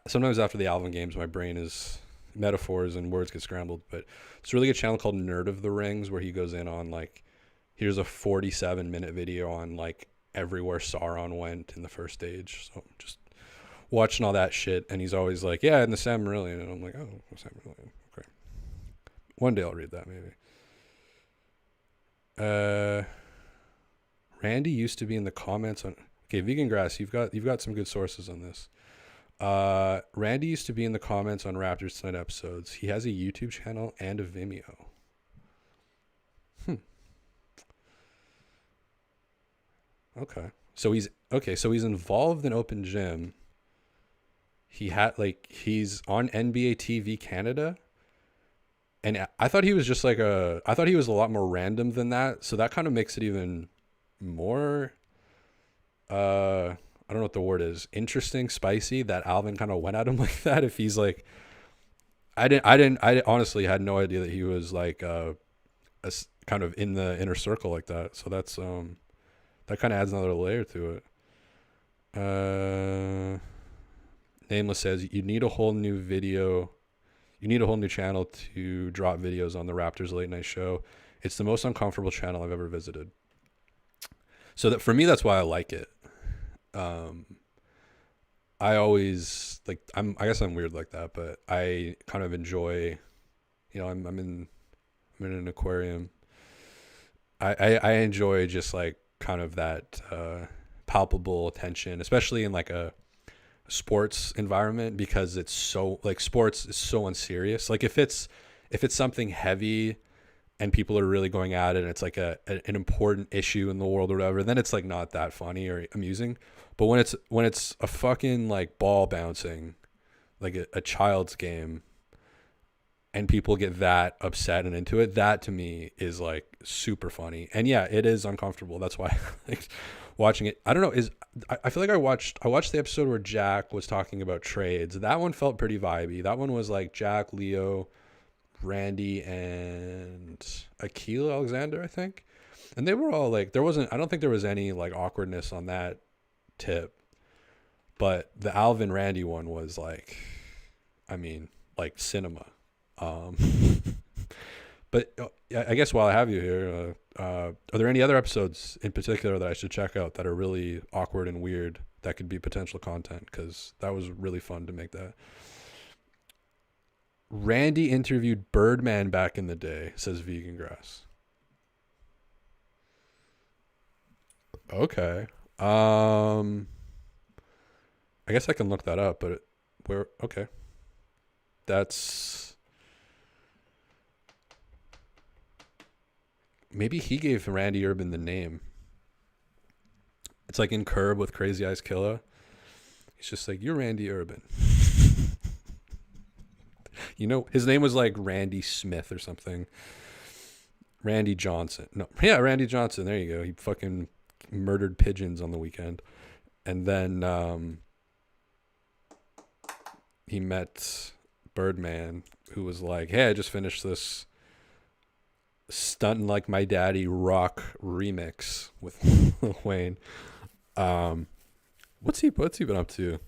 Sometimes after the Alvin games, my brain is metaphors and words get scrambled, but it's a really good channel called Nerd of the Rings, where he goes in on, like, here's a 47-minute video on, like, everywhere Sauron went in the first age. So just watching all that shit, and he's always like, yeah, in the Silmarillion, and I'm like, oh, Silmarillion, okay. One day I'll read that maybe. Randy used to be in the comments on, okay, Vegan Grass, you've got some good sources on this. Randy used to be in the comments on Raptors Tonight episodes. He has a YouTube channel and a Vimeo. Okay. So he's involved in open gym. He's on NBA TV Canada. And I thought he was just like I thought he was a lot more random than that. So that kind of makes it even more, I don't know what the word is, interesting, spicy, that Alvin kind of went at him like that. If he's like, I honestly had no idea that he was like, a kind of in the inner circle like that. So that's, that kind of adds another layer to it. Nameless says you need a whole new channel to drop videos on the Raptors late night show. It's the most uncomfortable channel I've ever visited. So that, for me, that's why I like it. I always like, I guess I'm weird like that, but I kind of enjoy, you know, I'm in an aquarium. I enjoy just like kind of that palpable attention, especially in like a sports environment, because it's so, like, sports is so unserious. Like if it's something heavy and people are really going at it and it's like an important issue in the world or whatever, then it's like not that funny or amusing. But when it's a fucking like ball bouncing, like a child's game, and people get that upset and into it, that to me is like super funny. And yeah, it is uncomfortable. That's why like watching it, I don't know, I feel like I watched the episode where Jack was talking about trades. That one felt pretty vibey. That one was like Jack, Leo, Randy, and Akil Alexander, I think. And they were all like, I don't think there was any like awkwardness on that tip. But the Alvin Randy one was like, I mean, like cinema. Um, but I guess while I have you here, are there any other episodes in particular that I should check out that are really awkward and weird that could be potential content? Because that was really fun to make that. Randy interviewed Birdman back in the day, says Vegan Grass. Okay. I guess I can look that up, but okay. That's maybe he gave Randy Urban the name. It's like in Curb with Crazy Eyes Killa. He's just like, you're Randy Urban. You know, his name was like Randy Smith or something. Randy Johnson. No, yeah, Randy Johnson. There you go. He fucking murdered pigeons on the weekend. And then he met Birdman, who was like, hey, I just finished this Stuntin' Like My Daddy rock remix with Lil Wayne. What's he been up to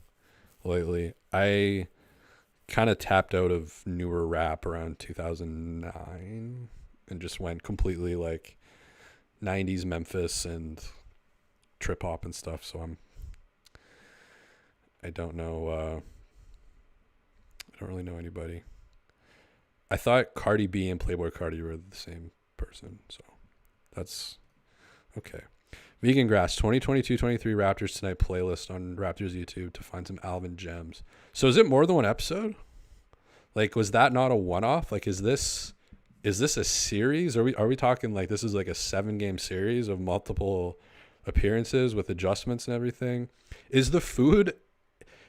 lately? I kind of tapped out of newer rap around 2009 and just went completely like 90s Memphis and trip hop and stuff. So I don't know. I don't really know anybody. I thought Cardi B and Playboy Cardi were the same person. So that's okay. Vegan Grass 2022-23 Raptors Tonight playlist on Raptors YouTube to find some Alvin gems. So is it more than one episode? Like, was that not a one-off? Like, is this a series? Are we talking like this is like a 7-game series of multiple appearances with adjustments and everything? Is the food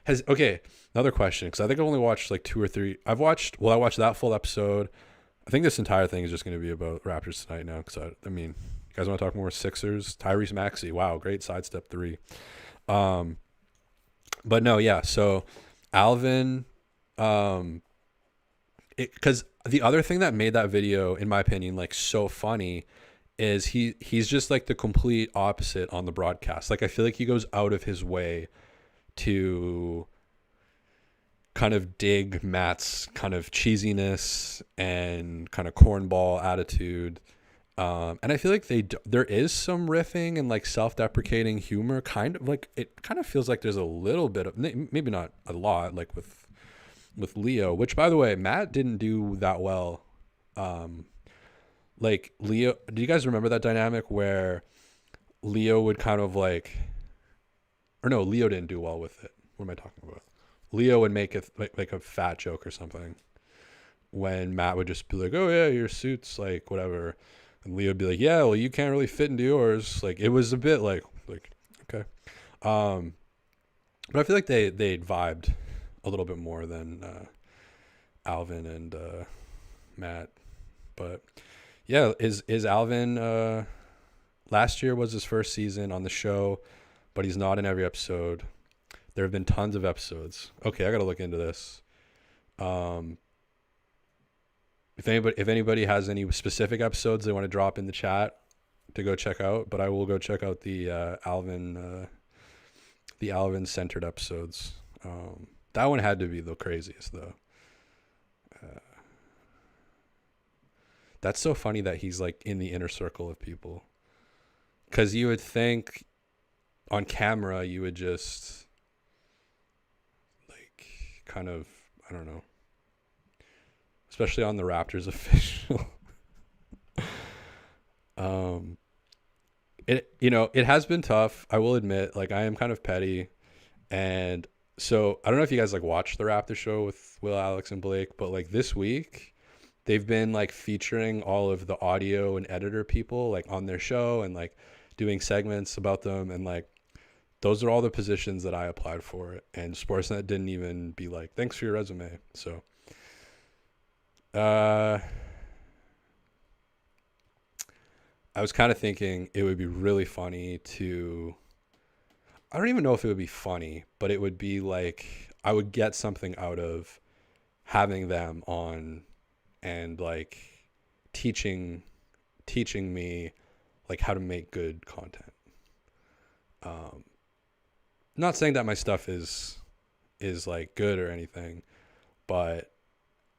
another question, because I think I've only watched like 2 or 3. I watched that full episode. I think this entire thing is just going to be about Raptors Tonight now, because I mean, you guys want to talk more Sixers? Tyrese Maxey, wow, great sidestep 3. But no, yeah. So Alvin, because the other thing that made that video, in my opinion, like so funny, is he's just like the complete opposite on the broadcast. Like I feel like he goes out of his way to kind of dig Matt's kind of cheesiness and kind of cornball attitude. And I feel like there is some riffing and like self-deprecating humor, kind of like it kind of feels like there's a little bit of, maybe not a lot, like with Leo, which by the way, Matt didn't do that well. Like Leo, do you guys remember that dynamic where Leo would kind of like, or no, Leo didn't do well with it. What am I talking about? Leo would make it like a fat joke or something when Matt would just be like, oh yeah, your suit's like whatever. And Leo would be like, yeah, well, you can't really fit into yours. Like, it was a bit like, okay. But I feel like they vibed a little bit more than Alvin and Matt. But yeah, is Alvin, last year was his first season on the show, but he's not in every episode. There have been tons of episodes. Okay, I got to look into this. If anybody has any specific episodes they want to drop in the chat to go check out, but I will go check out the Alvin centered episodes. That one had to be the craziest though. That's so funny that he's like in the inner circle of people, because you would think on camera you would just like kind of, I don't know, especially on the Raptors official. It has been tough. I will admit, like I am kind of petty. And so I don't know if you guys like watch the Raptor show with Will, Alex, and Blake, but like this week they've been like featuring all of the audio and editor people like on their show and like doing segments about them. And like, those are all the positions that I applied for. And Sportsnet didn't even be like, thanks for your resume. So, I was kind of thinking it would be really funny to, I don't even know if it would be funny, but it would be like, I would get something out of having them on and like teaching me like how to make good content. Not saying that my stuff is like good or anything, but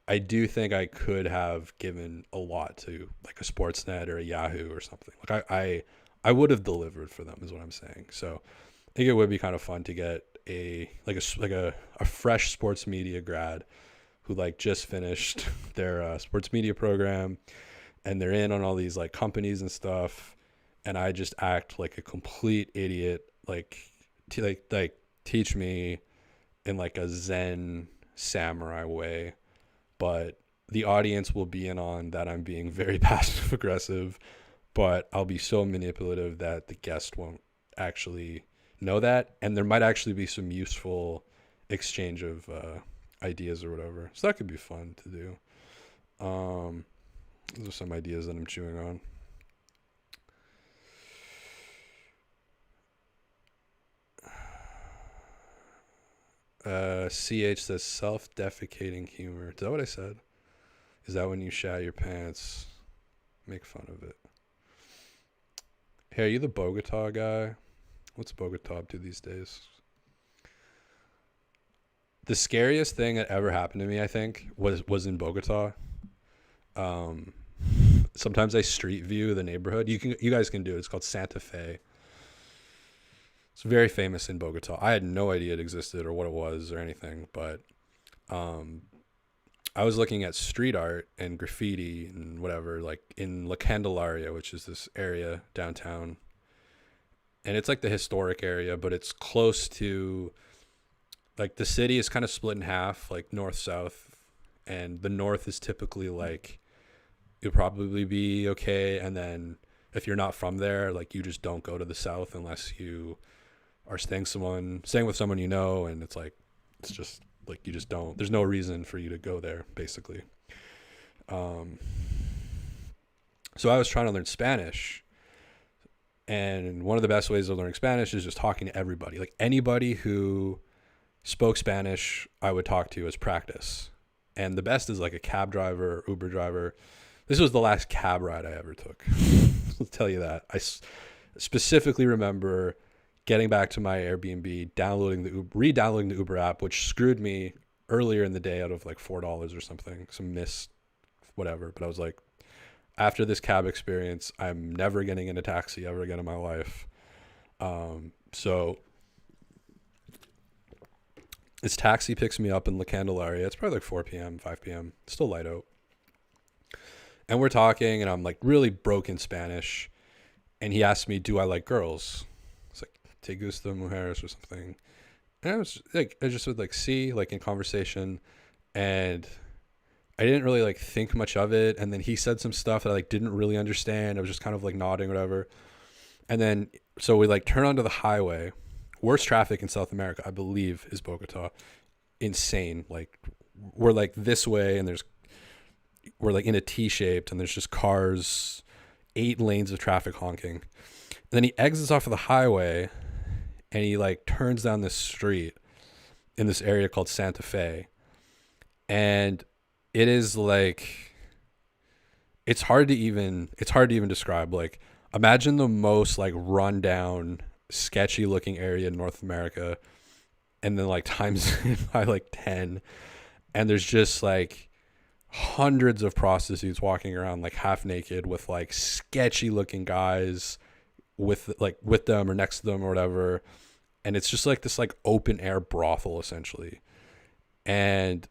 I do think I could have given a lot to like a Sportsnet or a Yahoo or something. Like I would have delivered for them, is what I'm saying. So I think it would be kind of fun to get a fresh sports media grad who like just finished their sports media program, and they're in on all these like companies and stuff, and I just act like a complete idiot, like teach me in like a Zen samurai way, but the audience will be in on that I'm being very passive aggressive, but I'll be so manipulative that the guest won't actually know that, and there might actually be some useful exchange of ideas or whatever. So that could be fun to do. Those are some ideas that I'm chewing on. CH says self-defecating humor. Is that what I said? Is that when you shat your pants? Make fun of it. Hey, are you the Bogota guy? What's Bogota up to these days? The scariest thing that ever happened to me, I think, was in Bogota. Sometimes I street view the neighborhood. You guys can do it. It's called Santa Fe. It's very famous in Bogota. I had no idea it existed or what it was or anything, but I was looking at street art and graffiti and whatever, like in La Candelaria, which is this area downtown. And it's like the historic area, but it's close to, like, the city is kind of split in half, like north, south. And the north is typically like, you'll probably be okay. And then if you're not from there, like, you just don't go to the south unless you are staying with someone you know, and it's like, it's just like, you just don't, there's no reason for you to go there, basically. So I was trying to learn Spanish, and one of the best ways of learning Spanish is just talking to everybody. Like, anybody who spoke Spanish I would talk to as practice, and the best is like a cab driver or Uber driver. This was the last cab ride I ever took. I'll tell you that. I specifically remember getting back to my Airbnb, re-downloading the Uber app, which screwed me earlier in the day out of like $4 or something, some missed whatever. But I was like, after this cab experience, I'm never getting in a taxi ever again in my life. So this taxi picks me up in La Candelaria. It's probably like 4 p.m., 5 p.m. It's still light out. And we're talking, and I'm like really broken Spanish. And he asked me, do I like girls? It's like, te gusta mujeres or something. And I just would like see, like, in conversation, and I didn't really like think much of it. And then he said some stuff that I like didn't really understand. I was just kind of like nodding, whatever. And then, so we like turn onto the highway. Worst traffic in South America, I believe, is Bogota. Insane. Like, we're like this way, and we're like in a T-shaped, and there's just cars, 8 lanes of traffic honking. And then he exits off of the highway, and he like turns down this street in this area called Santa Fe. And it is like, it's hard to even describe. Like, imagine the most like rundown, sketchy looking area in North America, and then like times it by like 10, and there's just like hundreds of prostitutes walking around like half naked with like sketchy looking guys with them or next to them or whatever. And it's just like this like open air brothel essentially. And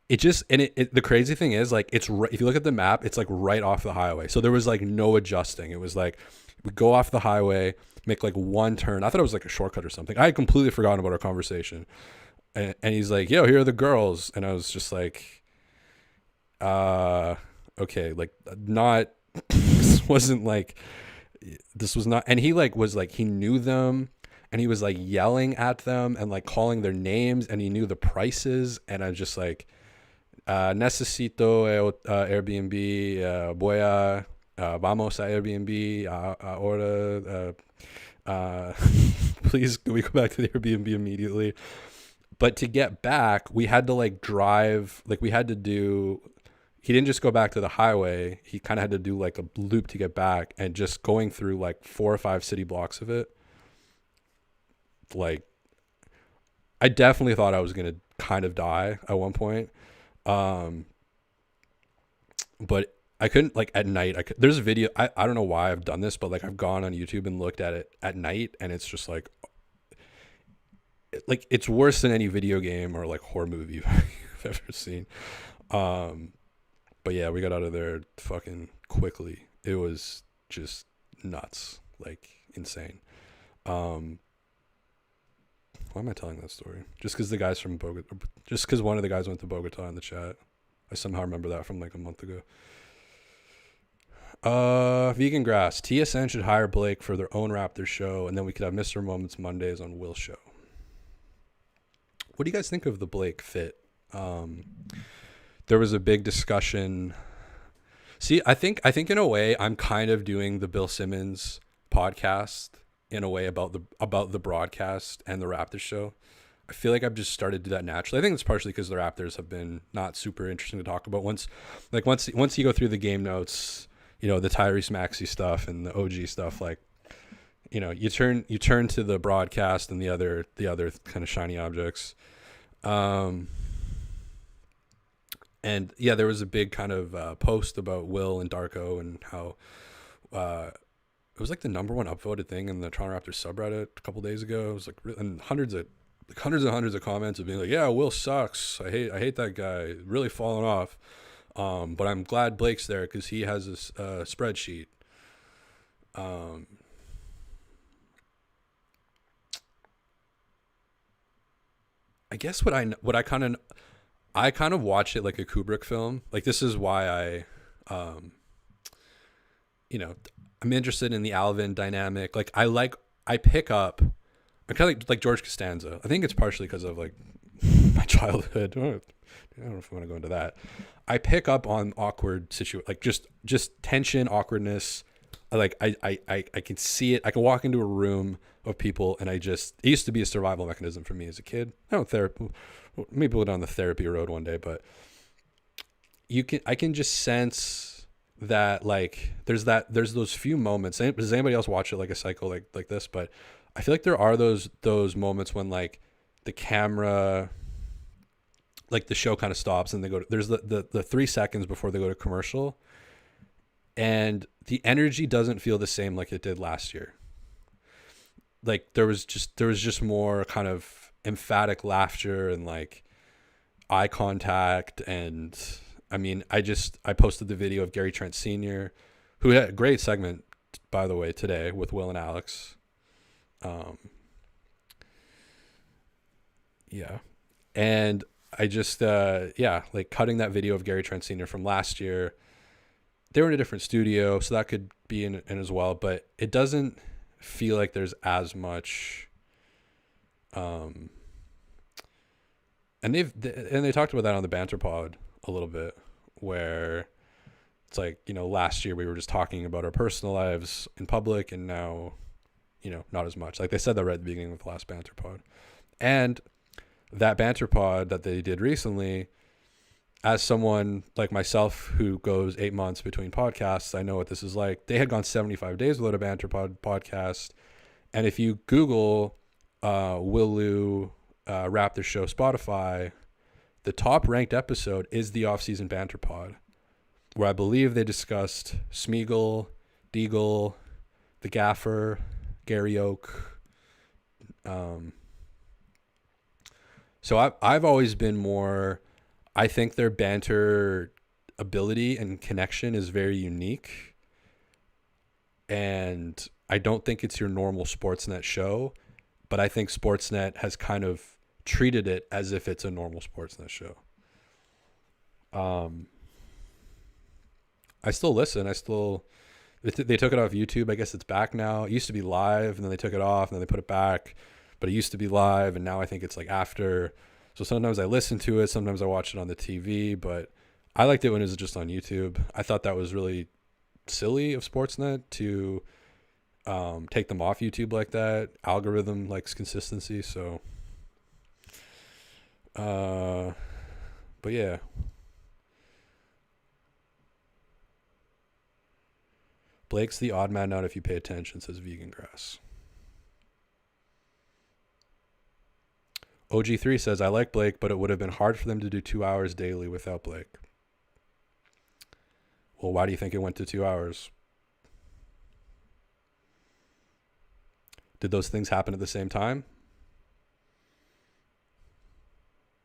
the crazy thing is, like, if you look at the map, it's like right off the highway. So there was like no adjusting. It was like, we go off the highway, make like one turn. I thought it was like a shortcut or something. I had completely forgotten about our conversation. And he's like, yo, here are the girls. And I was just like, okay, like, not, this was not, and he like was like, he knew them, and he was like yelling at them and like calling their names, and he knew the prices. And I was just like, necesito Airbnb, voy a, vamos a Airbnb, ahora, please, can we go back to the Airbnb immediately? But to get back, we had to like drive, like we had to do, he didn't just go back to the highway. He kind of had to do like a loop to get back, and just going through like 4 or 5 city blocks of it. Like, I definitely thought I was going to kind of die at one point. Um, but I couldn't, like, at night. There's a video. I don't know why I've done this, but like I've gone on YouTube and looked at it at night, and it's just like it's worse than any video game or like horror movie I've ever seen. But yeah, we got out of there fucking quickly. It was just nuts, like insane. Why am I telling that story? Just because the guys from Bogota, just because one of the guys went to Bogota in the chat. I somehow remember that from like a month ago. Vegan Grass. TSN should hire Blake for their own Raptors show, and then we could have Mr. Moments Mondays on Will's show. What do you guys think of the Blake fit? There was a big discussion. See, I think in a way I'm kind of doing the Bill Simmons podcast in a way about the broadcast and the Raptors show. I feel like I've just started to do that naturally. I think it's partially because the Raptors have been not super interesting to talk about. Once you go through the game notes, the Tyrese Maxey stuff and the OG stuff, like, you turn to the broadcast and the other kind of shiny objects. And yeah, there was a big kind of post about Will and Darko and how it was like the number one upvoted thing in the Toronto Raptors subreddit a couple days ago. It was like, and hundreds and hundreds of comments of being like, yeah, Will sucks. I hate that guy. Really falling off. But I'm glad Blake's there because he has this spreadsheet. I guess what I kind of watch it like a Kubrick film. Like, this is why I'm interested in the Alvin dynamic. Like, I pick up, I kind of like George Costanza. I think it's partially because of like my childhood. I don't know if I want to go into that. I pick up on awkward like just tension, awkwardness. Like I can see it. I can walk into a room of people, and it used to be a survival mechanism for me as a kid. Maybe we'll go down the therapy road one day, but I can just sense that, like, there's those few moments. Does anybody else watch it like a cycle like this? But I feel like there are those moments when, like, the camera, like, the show kind of stops and there's the 3 seconds before they go to commercial, and the energy doesn't feel the same like it did last year. Like, there was just more kind of emphatic laughter and like eye contact. And I mean, I posted the video of Gary Trent Sr., who had a great segment, by the way, today with Will and Alex. Yeah. And I just, like, cutting that video of Gary Trent Sr. from last year. They were in a different studio, so that could be in as well, but it doesn't feel like there's as much, and they talked about that on the Banter Pod a little bit, where it's like, last year we were just talking about our personal lives in public, and now, not as much. Like, they said that right at the beginning of the last Banter Pod. And that Banter Pod that they did recently, as someone like myself who goes 8 months between podcasts, I know what this is like. They had gone 75 days without a Banter Pod podcast. And if you Google Will Lou Raptors show Spotify, the top ranked episode is the off-season Banter Pod, where I believe they discussed Smeagol, Deagle, the Gaffer, Gary Oak. So I've always been more, I think their banter ability and connection is very unique. And I don't think it's your normal Sportsnet show, but I think Sportsnet has kind of treated it as if it's a normal Sportsnet show. I still listen. They took it off YouTube. I guess it's back now. It used to be live, and then they took it off, and then they put it back. But it used to be live, and now I think it's like after. So sometimes I listen to it, sometimes I watch it on the TV, but I liked it when it was just on YouTube. I thought that was really silly of Sportsnet to take them off YouTube like that. Algorithm likes consistency, so. But yeah. Blake's the odd man out if you pay attention, says Vegan Grass. OG3 says, I like Blake, but it would have been hard for them to do 2 hours daily without Blake. Well, why do you think it went to 2 hours? Did those things happen at the same time?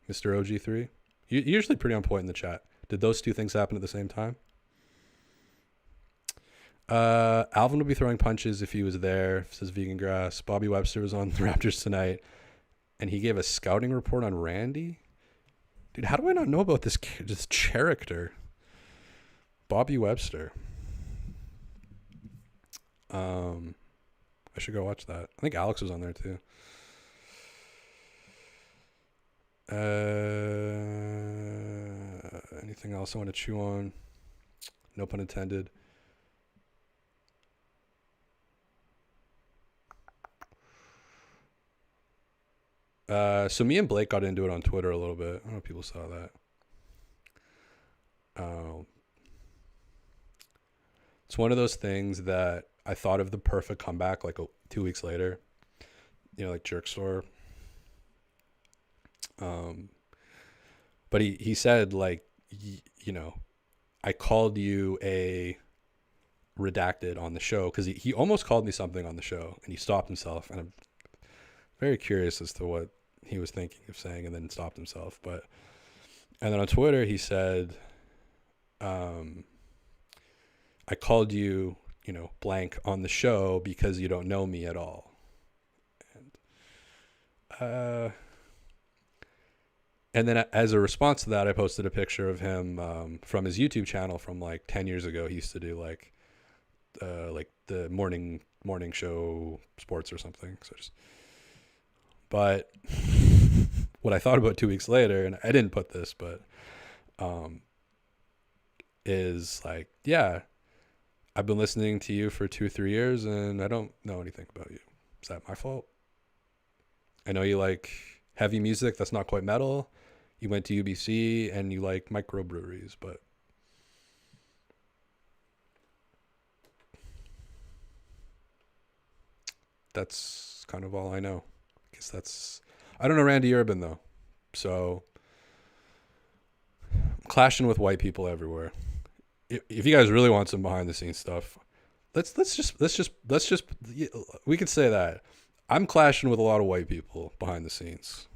Mr. OG3? You're usually pretty on point in the chat. Did those two things happen at the same time? Alvin would be throwing punches if he was there, says Vegan Grass. Bobby Webster was on the Raptors tonight, and he gave a scouting report on Randy. Dude, how do I not know about this character? Bobby Webster. I should go watch that. I think Alex was on there too. Anything else I want to chew on? No pun intended. So me and Blake got into it on Twitter a little bit. I don't know if people saw that. It's one of those things that I thought of the perfect comeback like 2 weeks later. You know, like Jerk Store. But he said, like, you know, I called you a redacted on the show because he almost called me something on the show and he stopped himself, and I'm very curious as to what he was thinking of saying and then stopped himself. And then on Twitter he said, I called you, you know, blank on the show because you don't know me at all. And then as a response to that, I posted a picture of him from his YouTube channel from like 10 years ago. He used to do like the morning show sports or something. But what I thought about 2 weeks later, and I didn't put this, but is like, yeah, I've been listening to you for 2-3 years and I don't know anything about you. Is that my fault? I know you like heavy music that's not quite metal. You went to UBC and you like microbreweries, but that's kind of all I know. I don't know Randy Urban though. So I'm clashing with white people everywhere. If you guys really want some behind the scenes stuff, let's just we could say that I'm clashing with a lot of white people behind the scenes.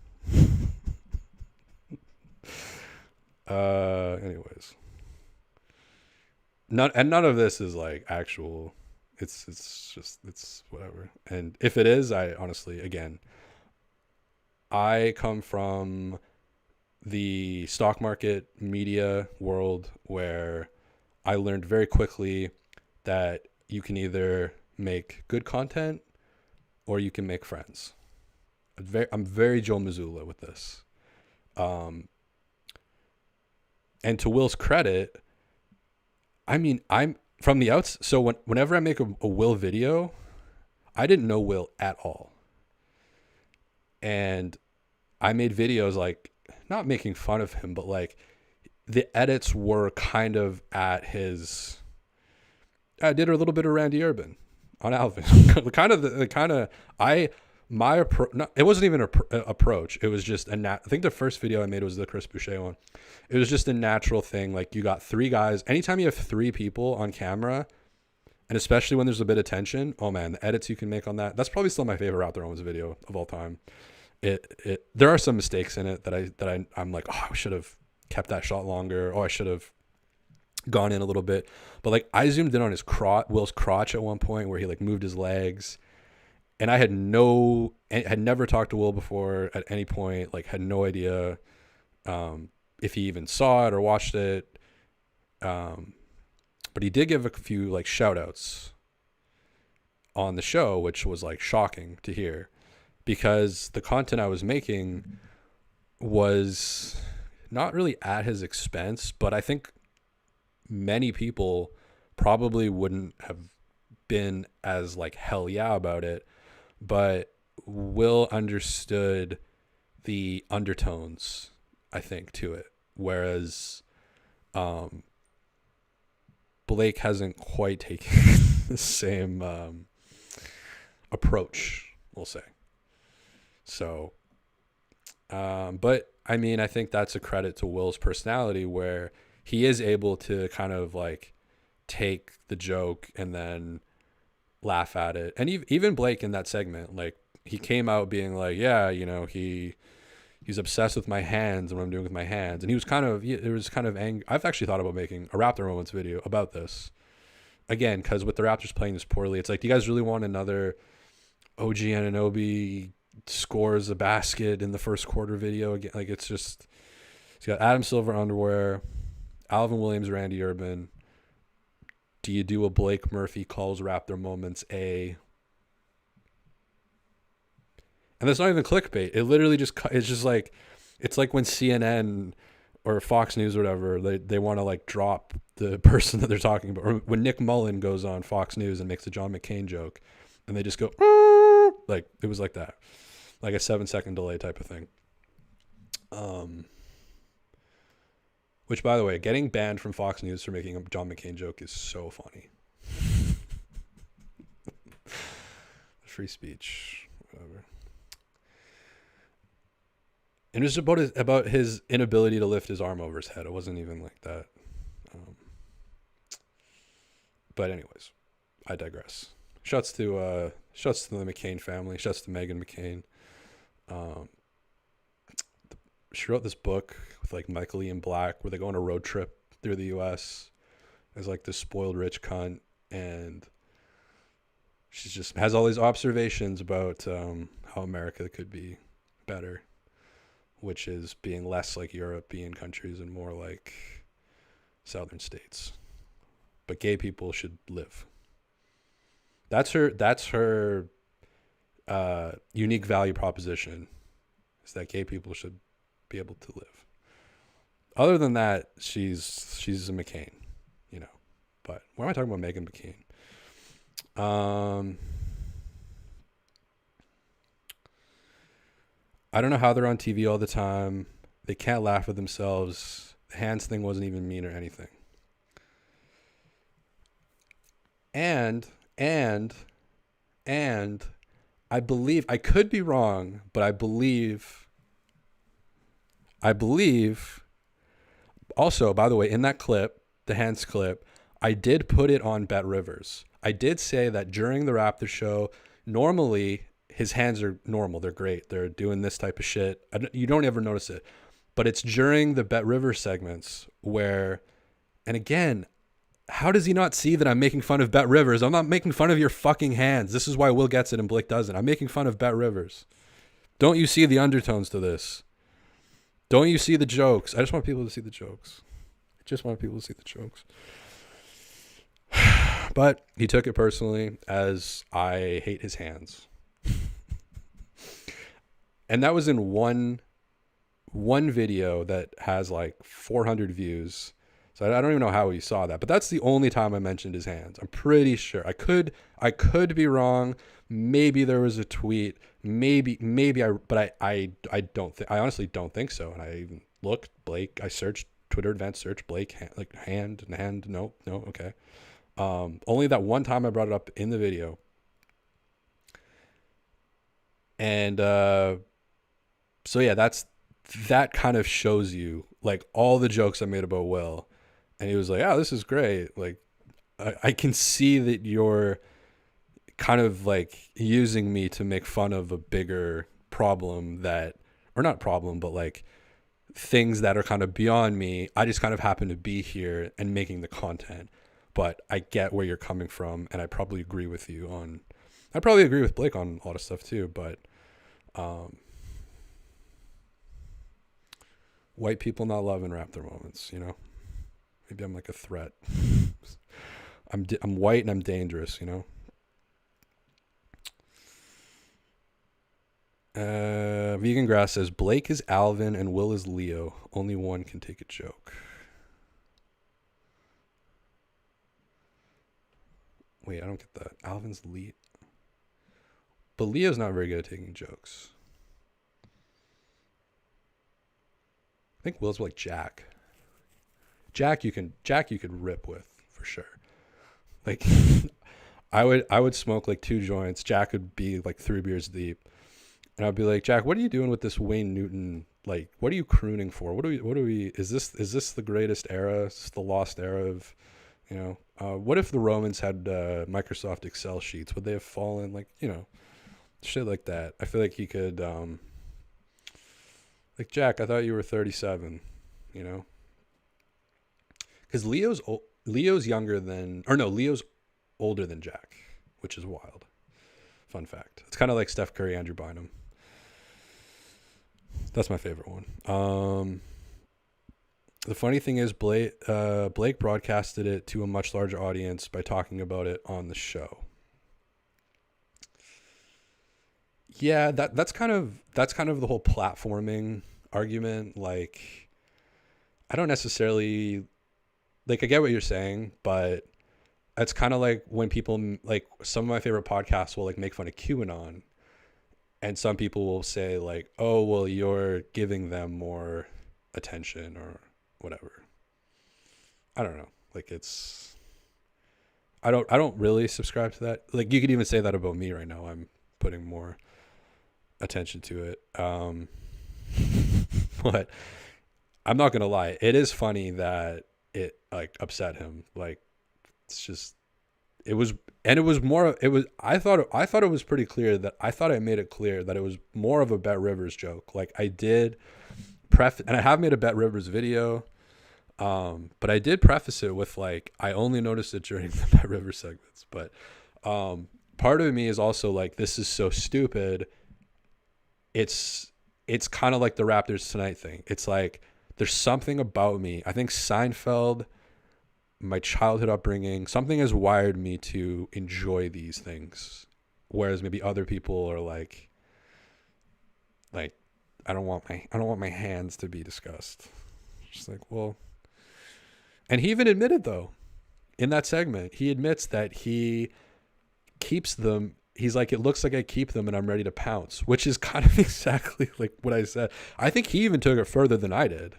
Anyways, none of this is like actual. It's whatever. And if it is, I honestly, again, I come from the stock market media world where I learned very quickly that you can either make good content or you can make friends. I'm very Joe Mazzulla with this. And to Will's credit, I mean, I'm from the outs. So whenever I make a Will video, I didn't know Will at all. And I made videos like, not making fun of him, but like the edits were kind of at his, I did a little bit of Randy Urban on Alvin. It wasn't even an approach. It was just I think the first video I made was the Chris Boucher one. It was just a natural thing. Like you got three guys. Anytime you have three people on camera, and especially when there's a bit of tension, oh man, the edits you can make on that. That's probably still my favorite Out There Owens video of all time. There are some mistakes in it that I'm like, oh, I should have kept that shot longer. Oh, I should have gone in a little bit. But like I zoomed in on Will's crotch at one point where he like moved his legs. And I had never talked to Will before at any point, like had no idea if he even saw it or watched it. But he did give a few like shout outs on the show, which was like shocking to hear because the content I was making was not really at his expense, but I think many people probably wouldn't have been as like hell yeah about it. But Will understood the undertones, I think, to it. Whereas Blake hasn't quite taken the same approach, we'll say. So But I mean, I think that's a credit to Will's personality, where he is able to kind of like take the joke and then laugh at it. And even Blake in that segment, like he came out being like, yeah, you know, he's obsessed with my hands and what I'm doing with my hands. And he was kind of, it was kind of angry. I've actually thought about making a Raptor Moments video about this again, because with the Raptors playing this poorly, it's like, do you guys really want another OG Anunoby scores a basket in the first quarter video again? Like, it's just, it's got Adam Silver underwear, Alvin Williams, Randy Urban. Do you do a Blake Murphy calls Raptor Moments a? And that's not even clickbait. It literally just, it's just like, it's like when CNN or Fox News or whatever, they want to like drop the person that they're talking about. Or when Nick Mullen goes on Fox News and makes a John McCain joke and they just go, like, it was like that, like a 7-second delay type of thing. Which, by the way, getting banned from Fox News for making a John McCain joke is so funny. Free speech, whatever. And it was about his inability to lift his arm over his head. It wasn't even like that. But anyways, I digress. Shouts to the McCain family. Shouts to Meghan McCain. She wrote this book with like Michael Ian Black where they go on a road trip through the U.S. as like this spoiled rich cunt, and she just has all these observations about how America could be better, which is being less like European countries and more like southern states. But gay people should live. That's her unique value proposition, is that gay people should be able to live. Other than that, she's a McCain, you know. But why am I talking about Meghan McCain? I don't know how they're on TV all the time. They can't laugh at themselves. The hands thing wasn't even mean or anything. And I believe, I could be wrong, but I believe also, by the way, in that clip, the hands clip, I did put it on Bet Rivers. I did say that during the Raptor show, normally his hands are normal. They're great. They're doing this type of shit. You don't ever notice it. But it's during the Bet Rivers segments where, and again, how does he not see that I'm making fun of Bet Rivers? I'm not making fun of your fucking hands. This is why Will gets it and Blake doesn't. I'm making fun of Bet Rivers. Don't you see the undertones to this? Don't you see the jokes? I just want people to see the jokes. But he took it personally, as I hate his hands. And that was in one video that has like 400 views. So I don't even know how he saw that, but that's the only time I mentioned his hands. I'm pretty sure. I could be wrong. Maybe there was a tweet. Maybe but I don't think, I honestly don't think so. And I even looked, Blake, I searched Twitter advanced search, Blake, hand. No, okay. Only that one time I brought it up in the video. And so yeah, that kind of shows you like all the jokes I made about Will. And he was like, "Oh, this is great. Like, I can see that you're kind of like using me to make fun of a bigger problem or not problem, but like things that are kind of beyond me. I just kind of happen to be here and making the content. But I get where you're coming from, and I probably agree with Blake on a lot of stuff too. But white people not loving Raptor Moments, you know." Maybe I'm like a threat. I'm white and I'm dangerous, you know. Vegan Grass says Blake is Alvin and Will is Leo. Only one can take a joke. Wait, I don't get that. Alvin's Leo, but Leo's not very good at taking jokes. I think Will's like Jack. Jack you could rip with for sure. Like I would smoke like 2 joints. Jack would be like 3 beers deep. And I'd be like, Jack, what are you doing with this Wayne Newton? Like, what are you crooning for? What do we, is this the greatest era? Is this the lost era of, what if the Romans had Microsoft Excel sheets? Would they have fallen? Like, shit like that. I feel like he could, like, Jack, I thought you were 37, because Leo's younger than, or no, Leo's older than Jack, which is wild. Fun fact. It's kind of like Steph Curry, Andrew Bynum. That's my favorite one. The funny thing is Blake broadcasted it to a much larger audience by talking about it on the show. Yeah, that's kind of the whole platforming argument. Like, I don't necessarily, like, I get what you're saying, but it's kind of like when people, like, some of my favorite podcasts will like make fun of QAnon, and some people will say like, oh, well, you're giving them more attention or whatever. I don't know. Like, I don't really subscribe to that. Like, you could even say that about me right now. I'm putting more attention to it. But I'm not going to lie. It is funny that it like upset him. Like, it's just, it was more, I thought it was pretty clear that I made it clear that it was more of a Bet Rivers joke. Like, I did and I have made a Bet Rivers video, but I did preface it with like, I only noticed it during the Bet Rivers segments. But part of me is also like, this is so stupid. It's kind of like the Raptors tonight thing. It's like, there's something about me. I think Seinfeld, my childhood upbringing, something has wired me to enjoy these things, whereas maybe other people are like I don't want my hands to be discussed. Just like, well, and he even admitted, though, in that segment, he admits that he keeps them. He's like, it looks like I keep them and I'm ready to pounce, which is kind of exactly like what I said. I think he even took it further than I did.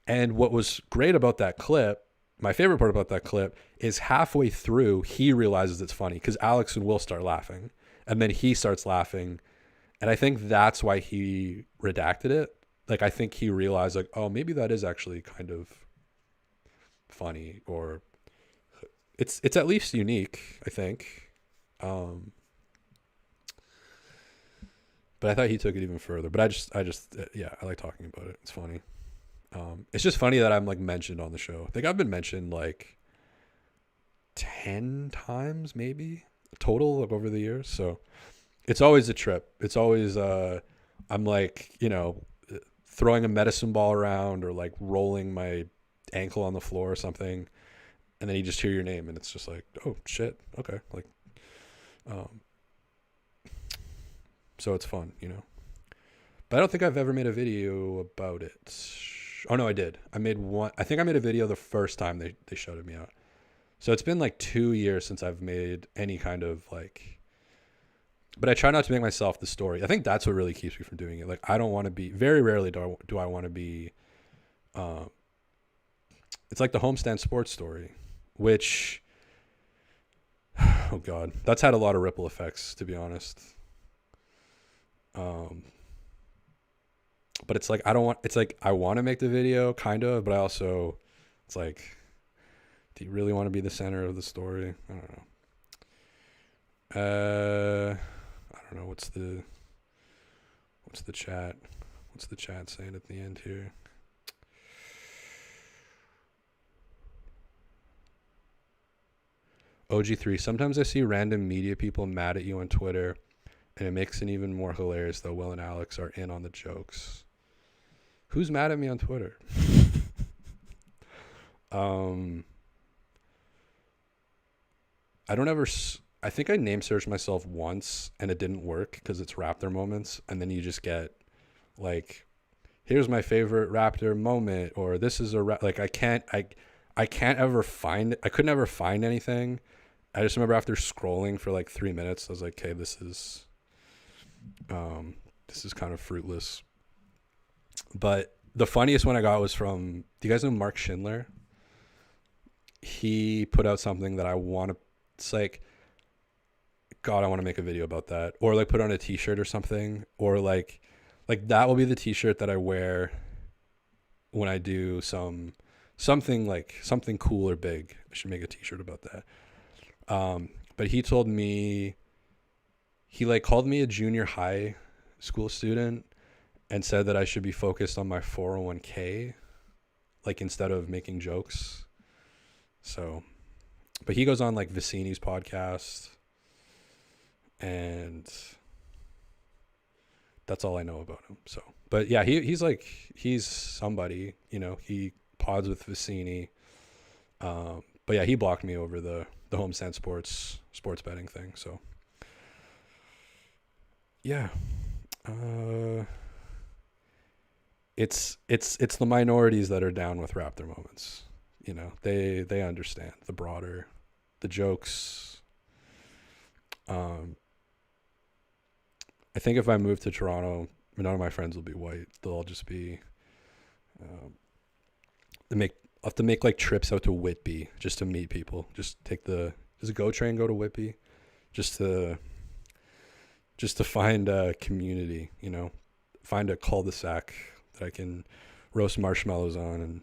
And what was great about that clip, my favorite part about that clip, is halfway through, he realizes it's funny because Alex and Will start laughing. And then he starts laughing. And I think that's why he redacted it. Like, I think he realized, like, oh, maybe that is actually kind of funny, or it's at least unique, I think. But I thought he took it even further. But I just yeah, I like talking about it. It's funny. It's just funny that I'm like mentioned on the show. I think I've been mentioned like 10 times maybe total, like, over the years. So it's always a trip. It's always I'm like, throwing a medicine ball around or like rolling my ankle on the floor or something, and then you just hear your name and it's just like, oh shit, okay. Like, so it's fun, but I don't think I've ever made a video about it. Oh no, I did. I made one. I think I made a video the first time they shouted me out. So it's been like 2 years since I've made any kind of like, but I try not to make myself the story. I think that's what really keeps me from doing it. Like, I don't want to be, very rarely do I want to be, it's like the homestand sports story, which, oh God, that's had a lot of ripple effects, to be honest. But it's like, I want to make the video kind of, but I also, it's like, do you really want to be the center of the story? I don't know. I don't know. What's the chat? What's the chat saying at the end here? OG3, sometimes I see random media people mad at you on Twitter, and it makes it even more hilarious that Will and Alex are in on the jokes. Who's mad at me on Twitter? I think I name searched myself once and it didn't work because it's Raptor moments, and then you just get like, here's my favorite Raptor moment, or this is like, I couldn't ever find anything. I just remember after scrolling for like 3 minutes, I was like, okay, this is kind of fruitless. But the funniest one I got was from, do you guys know Mark Schindler? He put out something that I want to, it's like, God, I want to make a video about that, or like put on a t-shirt or something, or like that will be the t-shirt that I wear when I do something cool or big. I should make a t-shirt about that. But he told me, he like called me a junior high school student and said that I should be focused on my 401k, like instead of making jokes. So, but he goes on like Vicini's podcast, and that's all I know about him. So, but yeah, he's somebody, you know, he pods with Vicini. But yeah, he blocked me over the Homestand sports betting thing. So yeah, it's the minorities that are down with Raptor moments. You know, they understand the jokes. I think if I move to Toronto, none of my friends will be white. They'll all just be. I'll have to make like trips out to Whitby just to meet people. Just take does a GO train go to Whitby? Just to find a community, you know, find a cul-de-sac that I can roast marshmallows on and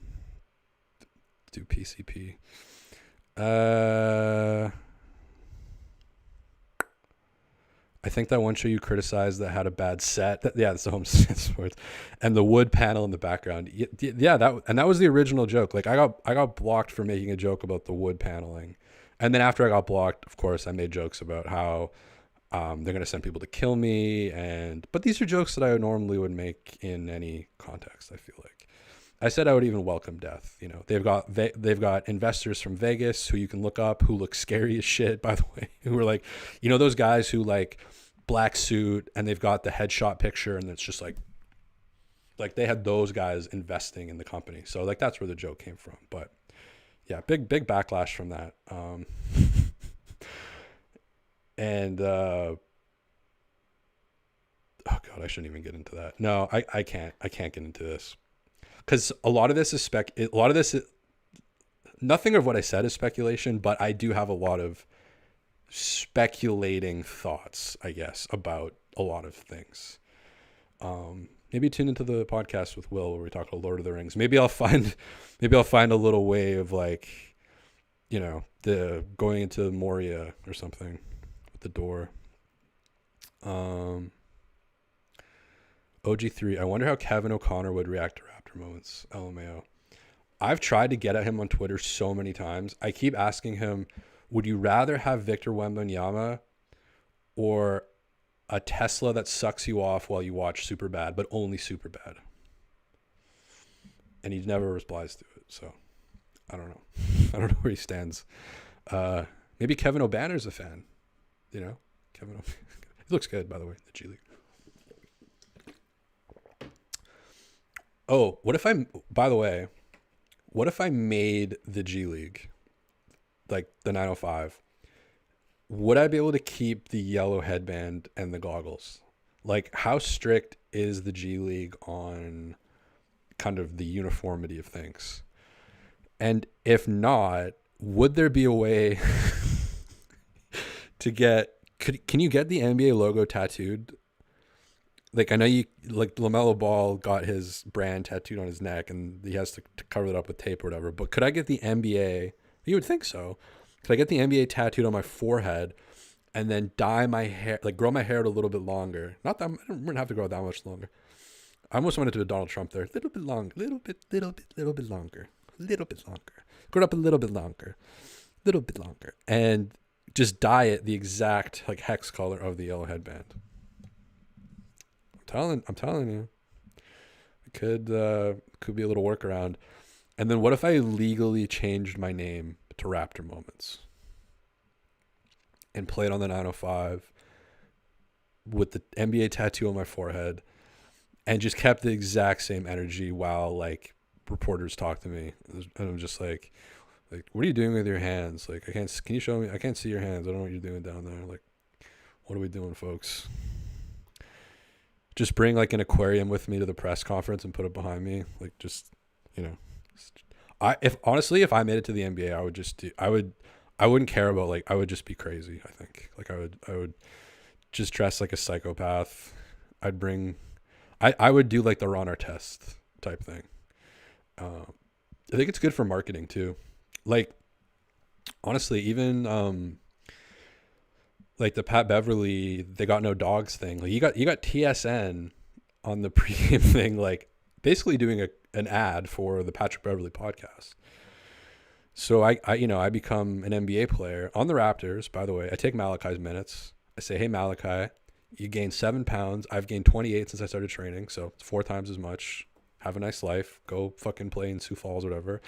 do PCP. I think that one show you criticized that had a bad set. That's the Homestand Sports, and the wood panel in the background. Yeah, that was the original joke. Like I got blocked for making a joke about the wood paneling, and then after I got blocked, of course, I made jokes about how they're gonna send people to kill me, but these are jokes that I normally would make in any context. I feel like I said I would even welcome death. You know, they've got investors from Vegas who you can look up, who look scary as shit, by the way, who are like, you know, those guys who like black suit and they've got the headshot picture and it's just like they had those guys investing in the company. So like that's where the joke came from. But yeah, big backlash from that. And oh God, I shouldn't even get into that. No, I can't get into this. Because a lot of this is nothing of what I said is speculation, but I do have a lot of speculating thoughts, I guess, about a lot of things. Maybe tune into the podcast with Will where we talk about Lord of the Rings. Maybe I'll find a little way of like, you know, the going into Moria or something with the door. OG3, I wonder how Kevin O'Connor would react to Raptor moments. LMAO. I've tried to get at him on Twitter so many times. I keep asking him, would you rather have Victor Wembanyama or a Tesla that sucks you off while you watch Superbad, but only Superbad? And he never replies to it. So I don't know. I don't know where he stands. Maybe Kevin O'Banner's a fan. You know, Kevin O'Banner. He looks good, by the way, in the G League. Oh, what if I made the G League, like the 905? Would I be able to keep the yellow headband and the goggles? Like, how strict is the G League on kind of the uniformity of things? And if not, would there be a way to can you get the NBA logo tattooed? Like, I know LaMelo Ball got his brand tattooed on his neck and he has to cover it up with tape or whatever. But could I get the NBA? You would think so. Could I get the NBA tattooed on my forehead and then dye my hair, like grow my hair out a little bit longer? Not that I wouldn't have to grow that much longer. I almost wanted to do a Donald Trump there. Little bit longer. Grow it up a little bit longer. And just dye it the exact like hex color of the yellow headband. I'm telling you, it could be a little workaround. And then what if I legally changed my name to Raptor Moments and played on the 905 with the NBA tattoo on my forehead and just kept the exact same energy while like reporters talk to me, and I'm just like, what are you doing with your hands? Like, can you show me? I can't see your hands. I don't know what you're doing down there. Like, what are we doing, folks? Just bring like an aquarium with me to the press conference and put it behind me. Like, just, you know, if I made it to the NBA, I wouldn't care about, like, I would just be crazy. I think, like, I would just dress like a psychopath. I would do like the Ron Artest type thing. I think it's good for marketing too. Like, honestly, even like the Pat Beverly "They Got No Dogs" thing. Like, you got TSN on the pregame thing, like basically doing an ad for the Patrick Beverly podcast. So I become an NBA player on the Raptors. By the way, I take Malachi's minutes. I say, hey Malachi, you gained 7 pounds. I've gained 28 since I started training, so it's 4 times as much. Have a nice life. Go fucking play in Sioux Falls or whatever.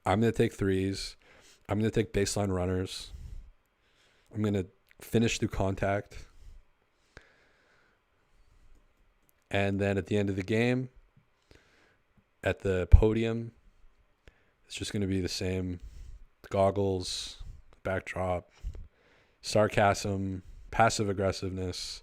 I'm gonna take threes. I'm gonna take baseline runners. I'm gonna finish through contact. And then at the end of the game, at the podium, it's just gonna be the same goggles, backdrop, sarcasm, passive aggressiveness.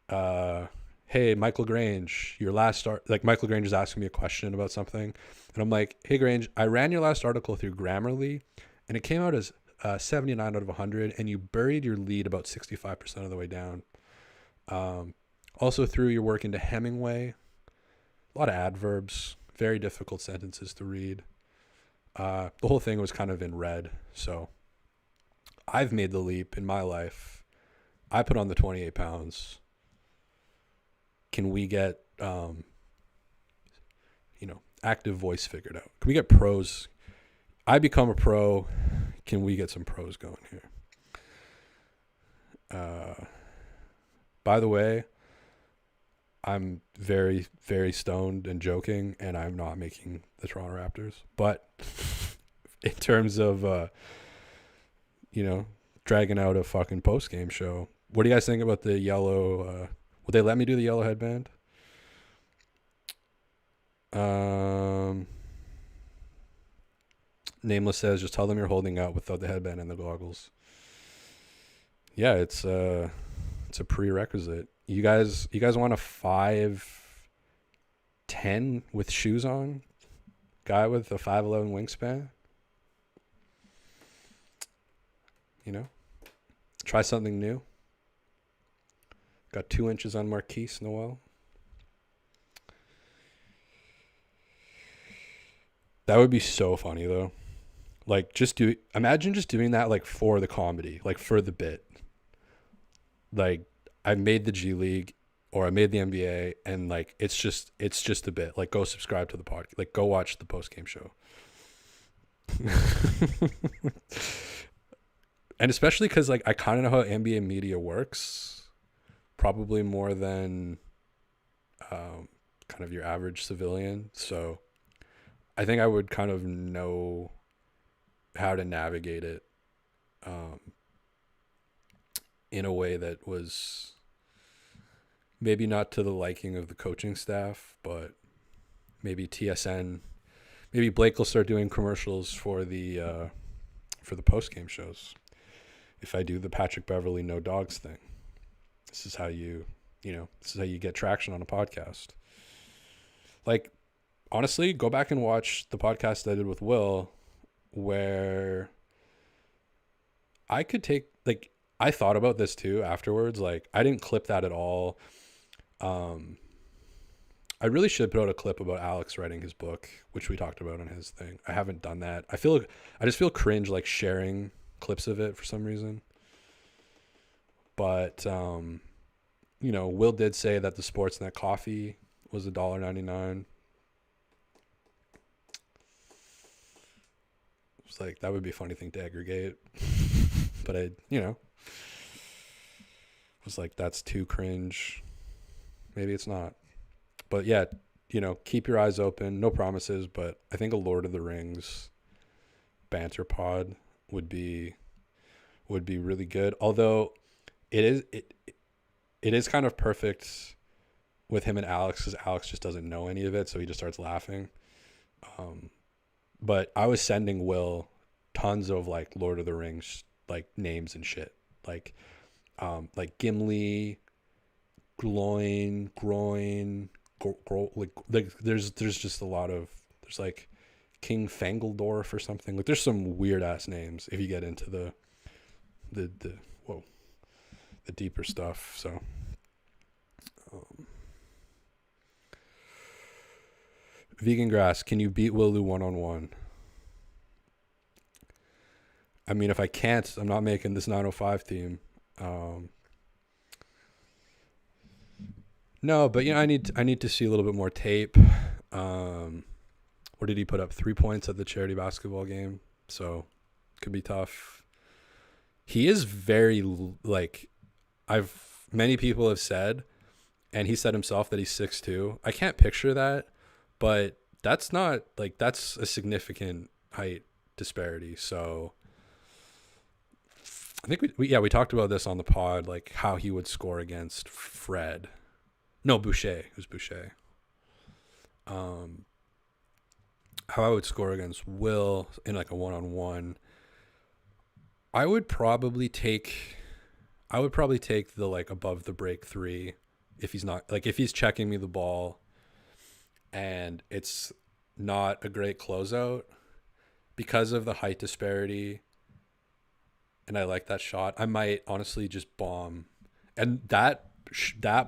Hey, Michael Grange, your last start. Like, Michael Grange is asking me a question about something, and I'm like, hey Grange, I ran your last article through Grammarly, and it came out as 79 out of 100, and you buried your lead about 65% of the way down. Also threw your work into Hemingway. A lot of adverbs, very difficult sentences to read. The whole thing was kind of in red. So I've made the leap in my life. I put on the 28 pounds. Can we get, active voice figured out? Can we get pros? I become a pro. Can we get some pros going here? By the way, I'm very, very stoned and joking, and I'm not making the Toronto Raptors. But in terms of, dragging out a fucking post-game show, what do you guys think about the yellow? Would they let me do the yellow headband? Nameless says, just tell them you're holding out without the headband and the goggles. Yeah, it's a prerequisite. You guys want a 5'10" with shoes on? Guy with a 5'11" wingspan? Try something new. Got 2 inches on Marquise Noel. That would be so funny though. Like, imagine just doing that, like, for the comedy, like for the bit. Like, I made the G League or I made the NBA, and like it's just a bit. Like, go subscribe to the podcast. Like, go watch the post game show. And especially because, like, I kind of know how NBA media works, probably more than kind of your average civilian. So I think I would kind of know how to navigate it in a way that was maybe not to the liking of the coaching staff, but maybe TSN. Maybe Blake will start doing commercials for the post-game shows. If I do the Patrick Beverly no dogs thing, this is how you get traction on a podcast. Like, honestly, go back and watch the podcast I did with Will, where I could take, like, I thought about this too afterwards. Like, I didn't clip that at all. I really should put out a clip about Alex writing his book, which we talked about on his thing. I haven't done that. I just feel cringe, like, sharing clips of it for some reason. But, Will did say that the Sportsnet coffee was $1.99. It's like, that would be a funny thing to aggregate. But I was like, that's too cringe. Maybe it's not. But yeah, keep your eyes open. No promises, but I think a Lord of the Rings banter pod would be really good. Although it is kind of perfect with him and Alex, because Alex just doesn't know any of it, so he just starts laughing. But I was sending Will tons of, like, Lord of the Rings, like, names and shit, like Gimli, Gloin, Groin, like there's just a lot of, there's like King Fangledorf or something. Like there's some weird ass names if you get into the deeper stuff. So Vegan Grass, can you beat Willu 1-on-1? I mean, if I can't, I'm not making this 905 team. No, but I need to see a little bit more tape. Or did he put up 3 points at the charity basketball game? So could be tough. He is very like many people have said, and he said himself that he's 6'2". I can't picture that, but that's not like that's a significant height disparity. So I think we talked about this on the pod, like how he would score against Fred. No, Boucher. It was Boucher. How I would score against Will in like a 1-on-1. I would probably take the like above the break 3 if he's not like if he's checking me the ball and it's not a great closeout because of the height disparity. And I like that shot. I might honestly just bomb. And that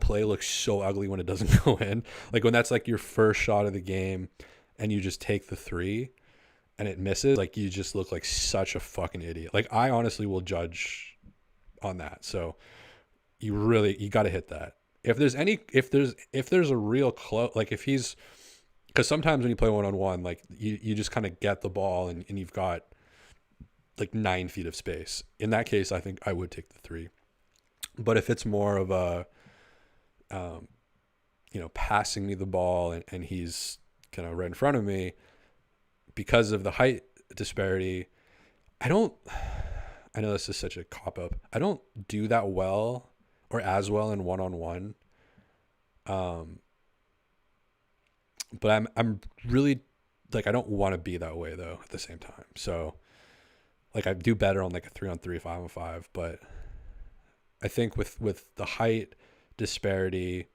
play looks so ugly when it doesn't go in. Like when that's like your first shot of the game and you just take the 3 and it misses, like you just look like such a fucking idiot. Like I honestly will judge on that. So you got to hit that. If there's a real close, like if he's, because sometimes when you play 1-on-1, like you just kind of get the ball and you've got like 9 feet of space. In that case, I think I would take the 3. But if it's more of a, passing me the ball and he's kind of right in front of me, because of the height disparity, I know this is such a cop-up. I don't do that well or as well in 1-on-1. But I'm really like, I don't want to be that way though at the same time. So like I do better on like a 3-on-3, 5-on-5, but I think with the height disparity,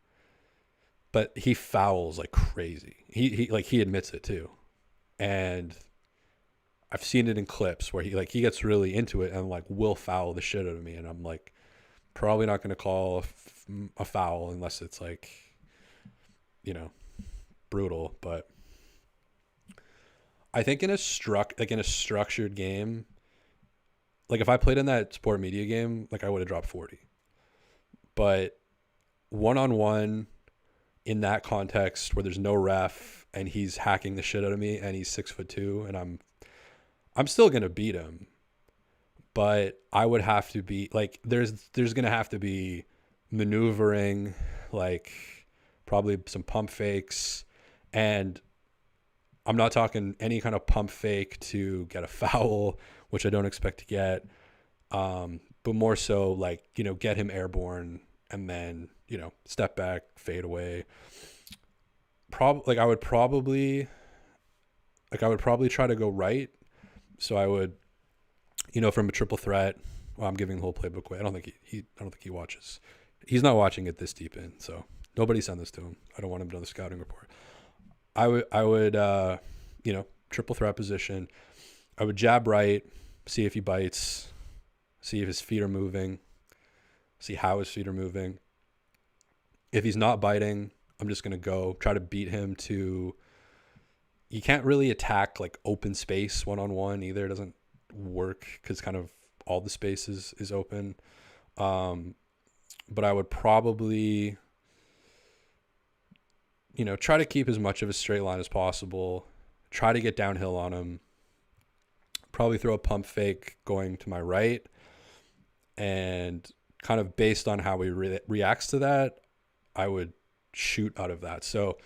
but he fouls like crazy. He admits it too. And I've seen it in clips where he gets really into it and like will foul the shit out of me. And I'm like, probably not going to call a foul unless it's like, brutal. But I think in a structured game, like if I played in that sport media game, like I would have dropped 40. But 1-on-1 in that context where there's no ref and he's hacking the shit out of me and he's 6'2" and I'm still gonna beat him. But I would have to be like there's gonna have to be maneuvering, like probably some pump fakes, and I'm not talking any kind of pump fake to get a foul, which I don't expect to get, but more so like, get him airborne and then, step back, fade away. I would probably try to go right. So I would, from a triple threat, well, I'm giving the whole playbook away. I don't think he watches. He's not watching it this deep in, so nobody send this to him. I don't want him to know the scouting report. I would, triple threat position. I would jab right, see if he bites, see if his feet are moving, see how his feet are moving. If he's not biting, I'm just going to try to beat him to, you can't really attack like open space 1-on-1 either. It doesn't work because kind of all the space is open. But I would probably, try to keep as much of a straight line as possible. Try to get downhill on him. Probably throw a pump fake going to my right. And kind of based on how he reacts to that, I would shoot out of that. So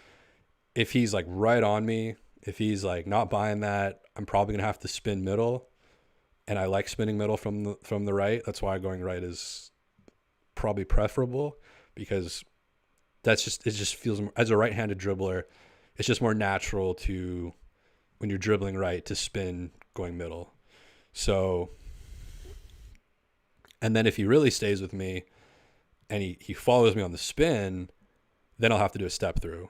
if he's like right on me, if he's like not buying that, I'm probably going to have to spin middle. And I like spinning middle from the right. That's why going right is probably preferable, because it just feels, as a right-handed dribbler, it's just more natural to, when you're dribbling right, to spin going middle. So, and then if he really stays with me and he follows me on the spin, then I'll have to do a step through.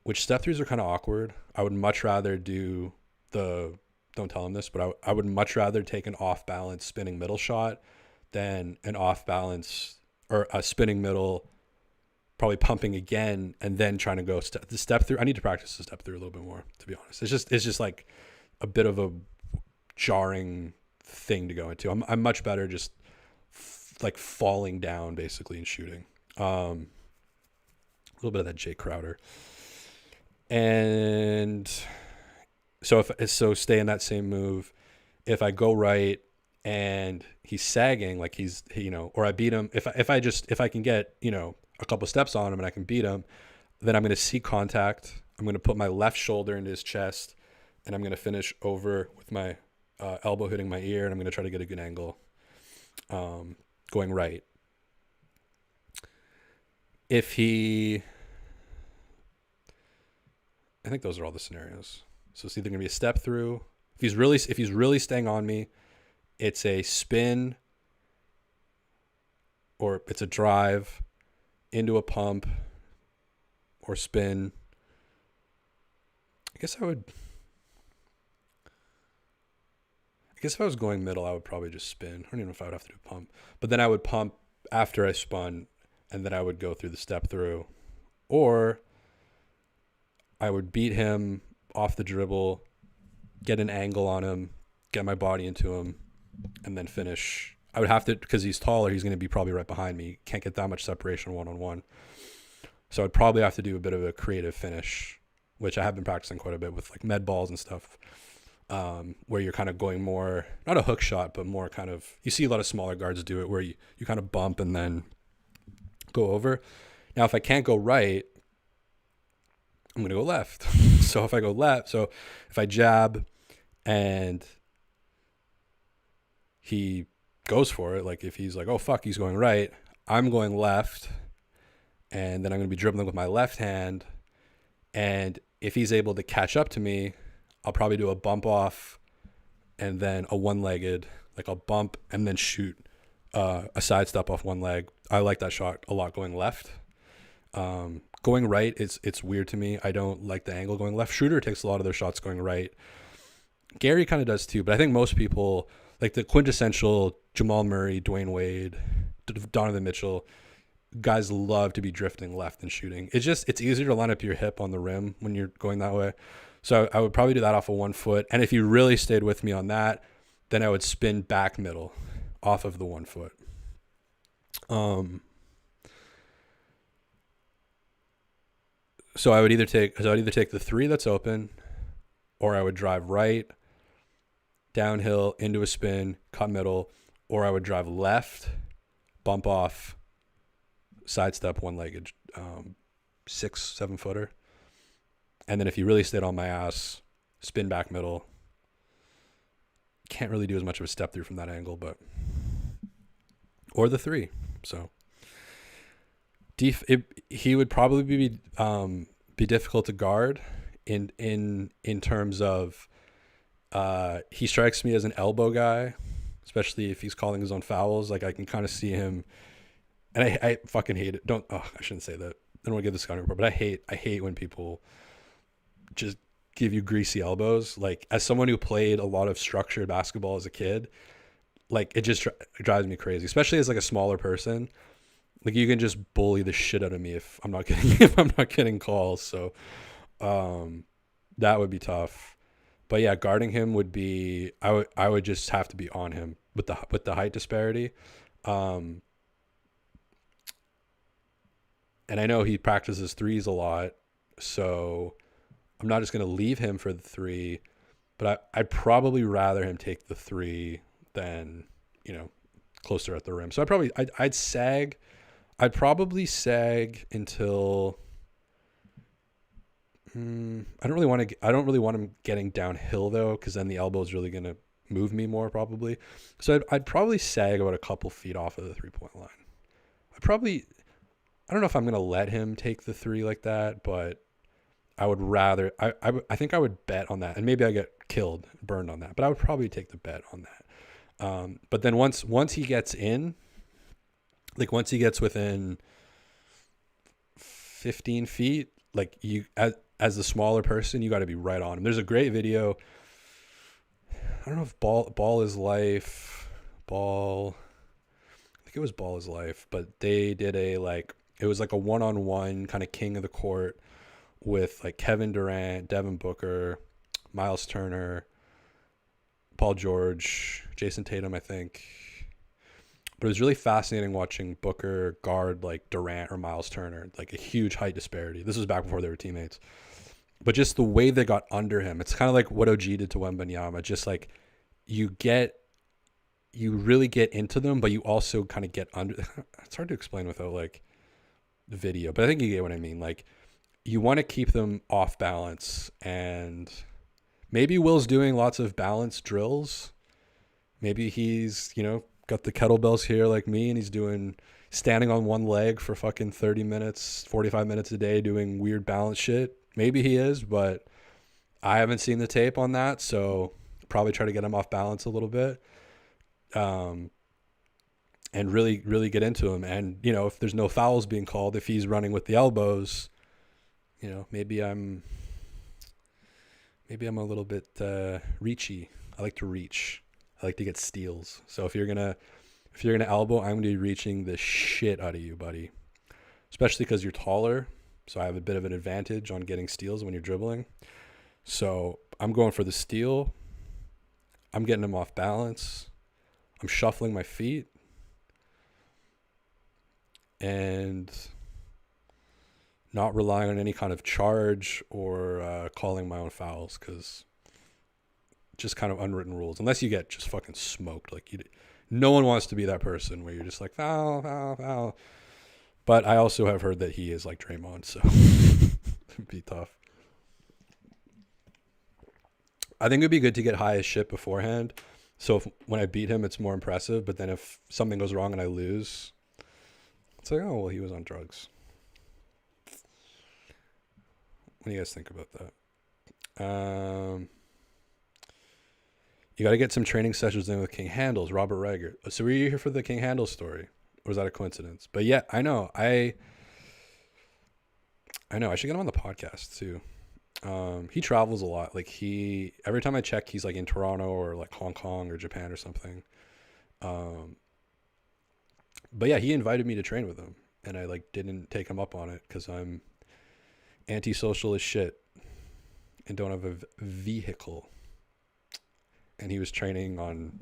which step throughs are kind of awkward. I would much rather do don't tell him this, but I would much rather take an off balance spinning middle shot than an off balance or a spinning middle, probably pumping again and then trying to go the step through. I need to practice the step through a little bit more, to be honest. It's just like a bit of a jarring thing to go into. I'm much better just like falling down basically and shooting. A little bit of that Jay Crowder. And so stay in that same move. If I go right and he's sagging, like he's, or I beat him, if I can get, a couple steps on him and I can beat him, then I'm going to see contact. I'm going to put my left shoulder into his chest and I'm going to finish over with my elbow hitting my ear, and I'm going to try to get a good angle going right. I think those are all the scenarios. So it's either going to be a step through. If he's really staying on me, it's a spin or it's a drive into a pump or spin. I guess if I was going middle, I would probably just spin. I don't even know if I would have to do pump. But then I would pump after I spun, and then I would go through the step through. Or I would beat him off the dribble, get an angle on him, get my body into him, and then finish. I would have to, because he's taller, he's going to be probably right behind me. Can't get that much separation one-on-one. So I'd probably have to do a bit of a creative finish, which I have been practicing quite a bit with like med balls and stuff, where you're kind of going more, not a hook shot, but more kind of, you see a lot of smaller guards do it where you kind of bump and then go over. Now, if I can't go right, I'm going to go left. So if I jab and he goes for it, like if he's like, oh, fuck, he's going right, I'm going left, and then I'm going to be dribbling with my left hand. And if he's able to catch up to me, I'll probably do a bump off and then a one-legged, like I'll bump and then shoot a side step off one leg. I like that shot a lot going left. Going right, it's weird to me. I don't like the angle going left. Schroeder takes a lot of their shots going right. Gary kind of does too, but I think most people, like the quintessential Jamal Murray, Dwayne Wade, Donovan Mitchell, guys love to be drifting left and shooting. It's easier to line up your hip on the rim when you're going that way. So I would probably do that off of 1 foot. And if you really stayed with me on that, then I would spin back middle off of the 1 foot. So I would either take the three that's open, or I would drive right, downhill into a spin, cut middle, or I would drive left, bump off, sidestep one-legged, 6-7 footer. And then if you really stayed on my ass, spin back middle. Can't really do as much of a step through from that angle, or the three. So he would probably be difficult to guard in terms of he strikes me as an elbow guy, especially if he's calling his own fouls. Like I can kind of see him, and I fucking hate it. I shouldn't say that. I don't want to give this guy a report, but I hate when people just give you greasy elbows. Like as someone who played a lot of structured basketball as a kid, like it just drives me crazy, especially as like a smaller person. Like you can just bully the shit out of me if I'm not getting calls. So that would be tough. But yeah, guarding him would be, I would just have to be on him with the height disparity. And I know he practices threes a lot, so I'm not just going to leave him for the three, but I'd probably rather him take the three than, closer at the rim. So I'd sag. I'd probably sag until I don't really want him getting downhill though, because then the elbow is really going to move me more probably. So I'd probably sag about a couple feet off of the 3-point line. I don't know if I'm going to let him take the three like that, but I would rather, I think I would bet on that, and maybe I get burned on that, but I would probably take the bet on that. But then once he gets in, like once he gets within 15 feet, like as the smaller person, you got to be right on him. There's a great video. I don't know if ball is life, ball. I think it was Ball is Life, but they did it was like a one-on-one kind of king of the court with like Kevin Durant, Devin Booker, Miles Turner, Paul George, Jason Tatum, I think. But it was really fascinating watching Booker guard like Durant or Miles Turner, like a huge height disparity. This was back before they were teammates. But just the way they got under him, it's kind of like what OG did to Wembanyama. Just like you really get into them, but you also kind of get under. It's hard to explain without like the video, but I think you get what I mean. Like you want to keep them off balance, and maybe Will's doing lots of balance drills. Maybe he's, got the kettlebells here like me, and he's standing on one leg for fucking 30 minutes, 45 minutes a day doing weird balance shit. Maybe he is, but I haven't seen the tape on that, so probably try to get him off balance a little bit. And really, really get into him. And, if there's no fouls being called, if he's running with the elbows, maybe I'm a little bit reachy. I like to reach. I like to get steals. So if you're gonna elbow, I'm gonna be reaching the shit out of you, buddy. Especially because you're taller, so I have a bit of an advantage on getting steals when you're dribbling. So I'm going for the steal. I'm getting him off balance. I'm shuffling my feet and not relying on any kind of charge or calling my own fouls, because just kind of unwritten rules. Unless you get just fucking smoked. Like no one wants to be that person where you're just like, foul, foul, foul. But I also have heard that he is like Draymond, so it'd be tough. I think it'd be good to get high as shit beforehand. So when I beat him, it's more impressive. But then if something goes wrong and I lose, it's like, oh, well, he was on drugs. What do you guys think about that? You got to get some training sessions in with King Handles, Robert Reiger. So were you here for the King Handles story? Or was that a coincidence? But yeah, I know. I should get him on the podcast too. He travels a lot. Like every time I check, he's like in Toronto or like Hong Kong or Japan or something. But yeah, he invited me to train with him, and I like didn't take him up on it because I'm antisocial as shit and don't have a vehicle. And he was training on,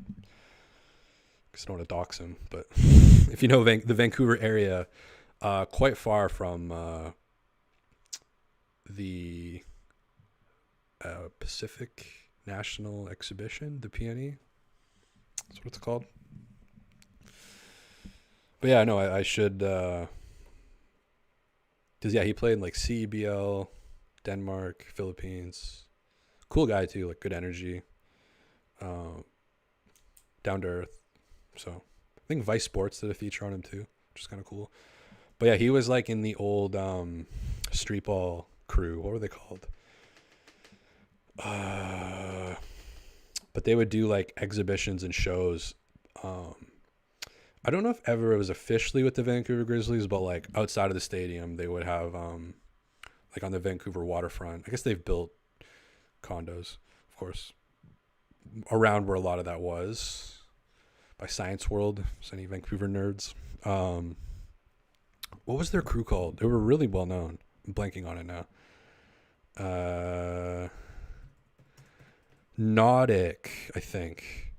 because I don't want to dox him, but if you know the Vancouver area, quite far from the Pacific National Exhibition, the PNE. That's what it's called. But yeah, no, I should, because yeah, he played in like CEBL, Denmark, Philippines. Cool guy too, like good energy, down to earth. So I think Vice Sports did a feature on him too, which is kind of cool. But yeah, he was like in the old street ball crew. What were they called? But they would do like exhibitions and shows. I don't know if ever it was officially with the Vancouver Grizzlies, but like outside of the stadium, they would have like on the Vancouver waterfront. I guess they've built condos, of course, around where a lot of that was by Science World. So any Vancouver nerds. What was their crew called? They were really well known. I'm blanking on it now. Nautic, I think.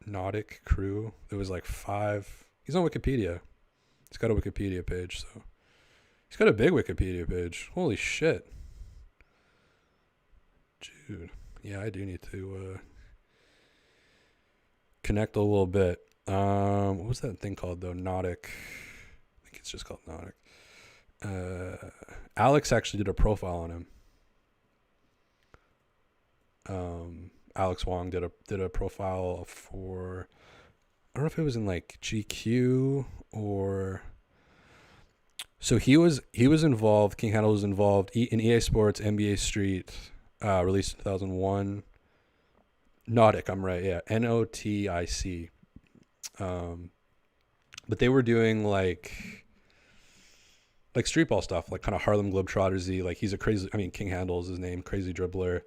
Nautic crew. There was like 5. He's on Wikipedia. He's got a Wikipedia page, so he's got a big Wikipedia page. Holy shit. Dude. Yeah, I do need to connect a little bit. What was that thing called though? Nautic. I think it's just called Nautic. Alex actually did a profile on him. Alex Wong did a profile for, I don't know if it was in like GQ or, so he was involved. King Handle was involved in EA Sports, NBA Street, released in 2001. Nautic, I'm right, yeah, Notic. But they were doing like like street ball stuff, like kind of Harlem Globetrotters-y. Like he's a crazy, I mean, King Handle is his name, crazy dribbler.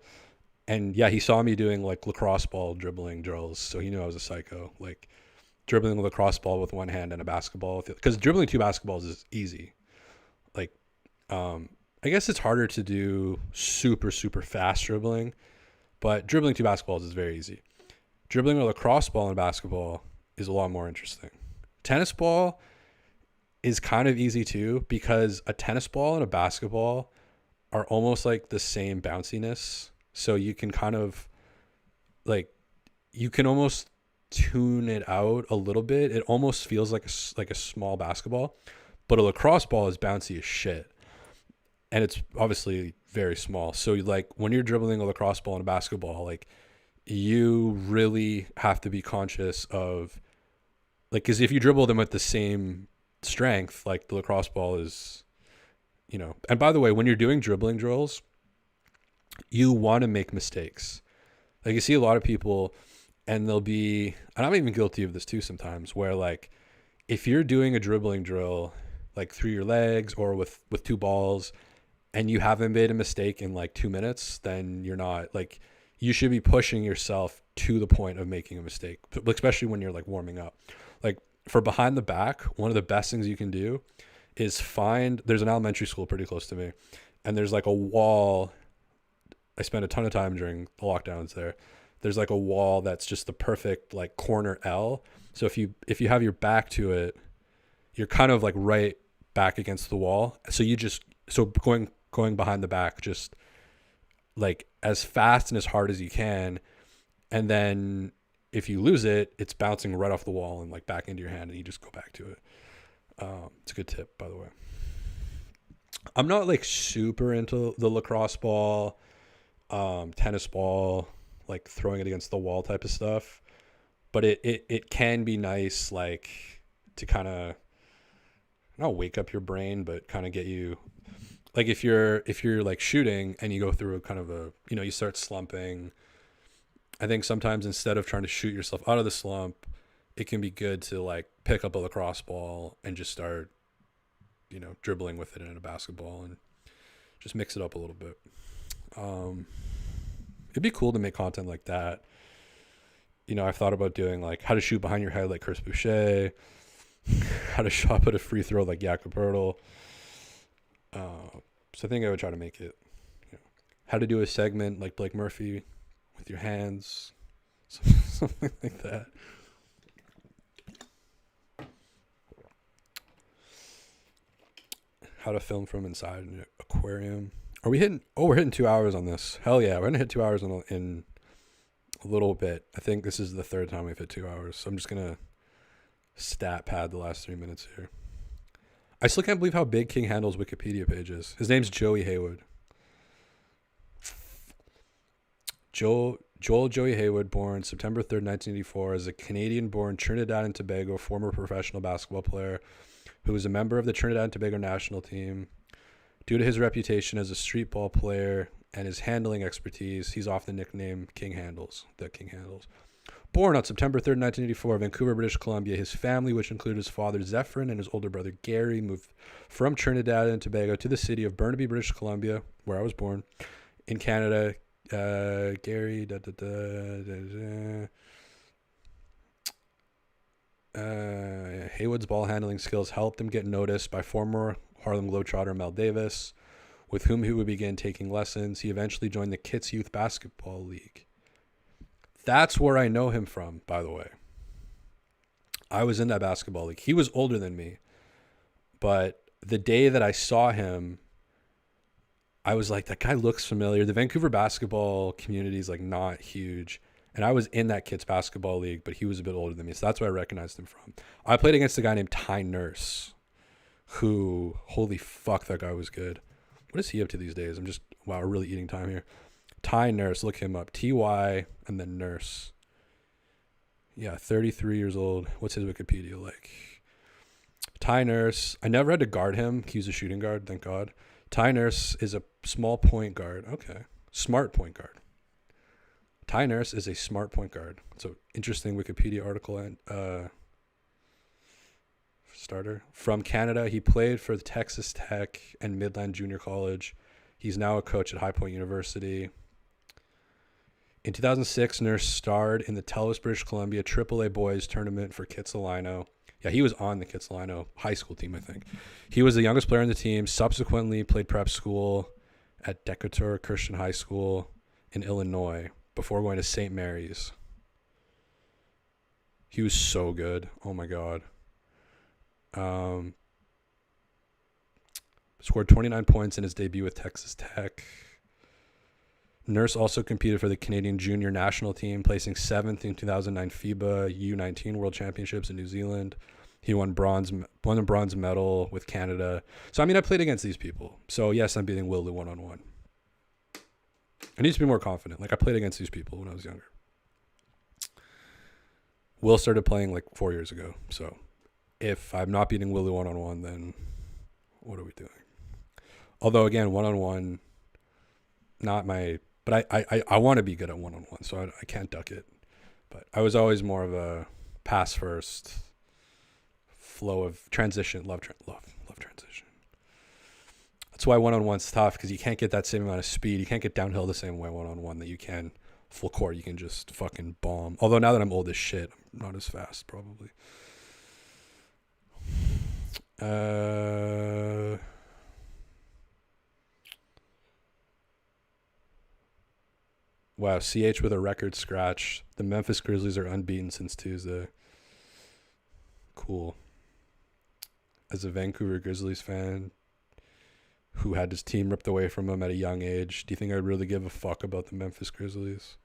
And yeah, he saw me doing like lacrosse ball dribbling drills, so he knew I was a psycho. Like dribbling a lacrosse ball with one hand and a basketball, because dribbling two basketballs is easy. Like, I guess it's harder to do super fast dribbling, but dribbling two basketballs is very easy. Dribbling a lacrosse ball and basketball is a lot more interesting. Tennis ball is kind of easy too, because a tennis ball and a basketball are almost like the same bounciness. So you can kind of like, you can almost tune it out a little bit. It almost feels like a small basketball, but a lacrosse ball is bouncy as shit. And it's obviously very small. So like when you're dribbling a lacrosse ball and a basketball, like you really have to be conscious of like, because if you dribble them with the same strength, like the lacrosse ball is, you know. And by the way, when you're doing dribbling drills, you want to make mistakes. Like you see a lot of people, and they'll be, and I'm even guilty of this too sometimes, where like if you're doing a dribbling drill like through your legs or with two balls, and you haven't made a mistake in like 2 minutes, then you're not, like, you should be pushing yourself to the point of making a mistake, especially when you're like warming up. Like for behind the back, one of the best things you can do is there's an elementary school pretty close to me, and there's like a wall. I spent a ton of time during the lockdowns there. There's like a wall that's just the perfect like corner L. So if you have your back to it, you're kind of like right back against the wall. So going behind the back, just like as fast and as hard as you can. And then if you lose it, it's bouncing right off the wall and like back into your hand, and you just go back to it. It's a good tip, by the way. I'm not like super into the lacrosse ball, tennis ball, like throwing it against the wall type of stuff, but it can be nice, like to kind of not wake up your brain, but kind of get you, like if you're like shooting and you go through a kind of a, you know, you start slumping. I think sometimes instead of trying to shoot yourself out of the slump, it can be good to like pick up a lacrosse ball and just start, you know, dribbling with it in a basketball and just mix it up a little bit. It'd be cool to make content like that. You know, I've thought about doing like how to shoot behind your head like Chris Boucher, how to shot put a free throw like Jakob Poeltl. So I think I would try to make it, you know, how to do a segment like Blake Murphy with your hands, something like that. How to film from inside an aquarium. Are we hitting? Oh, we're hitting 2 hours on this. Hell yeah, we're gonna hit 2 hours in a little bit. I think this is the third time we've hit 2 hours. So I'm just gonna stat pad the last 3 minutes here. I still can't believe how big King Handle's Wikipedia page is. His name's Joey Haywood. Joel Joey Haywood, born September 3rd, 1984, is a Canadian-born Trinidad and Tobago former professional basketball player who was a member of the Trinidad and Tobago national team. Due to his reputation as a street ball player and his handling expertise, he's often nicknamed King Handles, the King Handles. Born on September 3rd, 1984, Vancouver, British Columbia, his family, which included his father Zephyrin and his older brother Gary, moved from Trinidad and Tobago to the city of Burnaby, British Columbia, where I was born, in Canada. Gary, Haywood's ball handling skills helped him get noticed by former Harlem Globetrotter Mel Davis, with whom he would begin taking lessons. He eventually joined the Kits Youth Basketball League. That's where I know him from, by the way. I was in that basketball league. He was older than me, but the day that I saw him, I was like, that guy looks familiar. The Vancouver basketball community is like not huge. And I was in that Kits basketball league, but he was a bit older than me. So that's where I recognized him from. I played against a guy named Ty Nurse, who, holy fuck, that guy was good. What is he up to these days? Wow, we're really eating time here. Ty Nurse, look him up. Ty and then Nurse. Yeah, 33 years old. What's his Wikipedia like? Ty Nurse. I never had to guard him. He was a shooting guard, thank God. Ty Nurse is a small point guard. Okay. Smart point guard. Ty Nurse is a smart point guard. It's an interesting Wikipedia article. And starter. From Canada, he played for Texas Tech and Midland Junior College. He's now a coach at High Point University. In 2006, Nurse starred in the Telus, British Columbia AAA Boys Tournament for Kitsilano. Yeah, he was on the Kitsilano high school team, I think. He was the youngest player on the team, subsequently played prep school at Decatur Christian High School in Illinois before going to St. Mary's. He was so good. Oh, my God. Scored 29 points in his debut with Texas Tech. Nurse also competed for the Canadian junior national team, placing 7th in 2009 FIBA U19 World Championships in New Zealand. He won a bronze medal with Canada. So, I mean, I played against these people. So, yes, I'm beating Will Lou one-on-one. I need to be more confident. Like, I played against these people when I was younger. Will started playing like 4 years ago. So, if I'm not beating Will Lou one-on-one, then what are we doing? Although, again, one-on-one, not my... But I want to be good at one-on-one, so I can't duck it. But I was always more of a pass first, flow of transition, love transition. That's why one-on-one's tough, because you can't get that same amount of speed. You can't get downhill the same way one-on-one that you can full court. You can just fucking bomb. Although now that I'm old as shit, I'm not as fast, probably. Wow, CH with a record scratch. The Memphis Grizzlies are unbeaten since Tuesday. Cool. As a Vancouver Grizzlies fan who had his team ripped away from him at a young age, do you think I'd really give a fuck about the Memphis Grizzlies?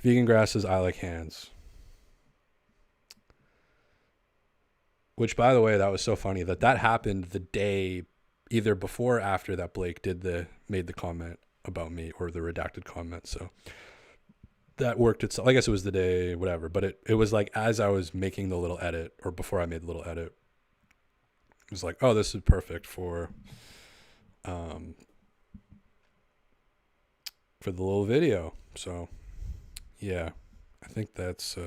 Vegan Grass says, I like hands. Which, by the way, that was so funny that happened the day either before or after that Blake made the comment about me, or the redacted comment. So that worked itself. I guess it was the day, whatever. But it was like as I was making the little edit, or before I made the little edit, it was like, oh, this is perfect for the little video. So yeah, I think that's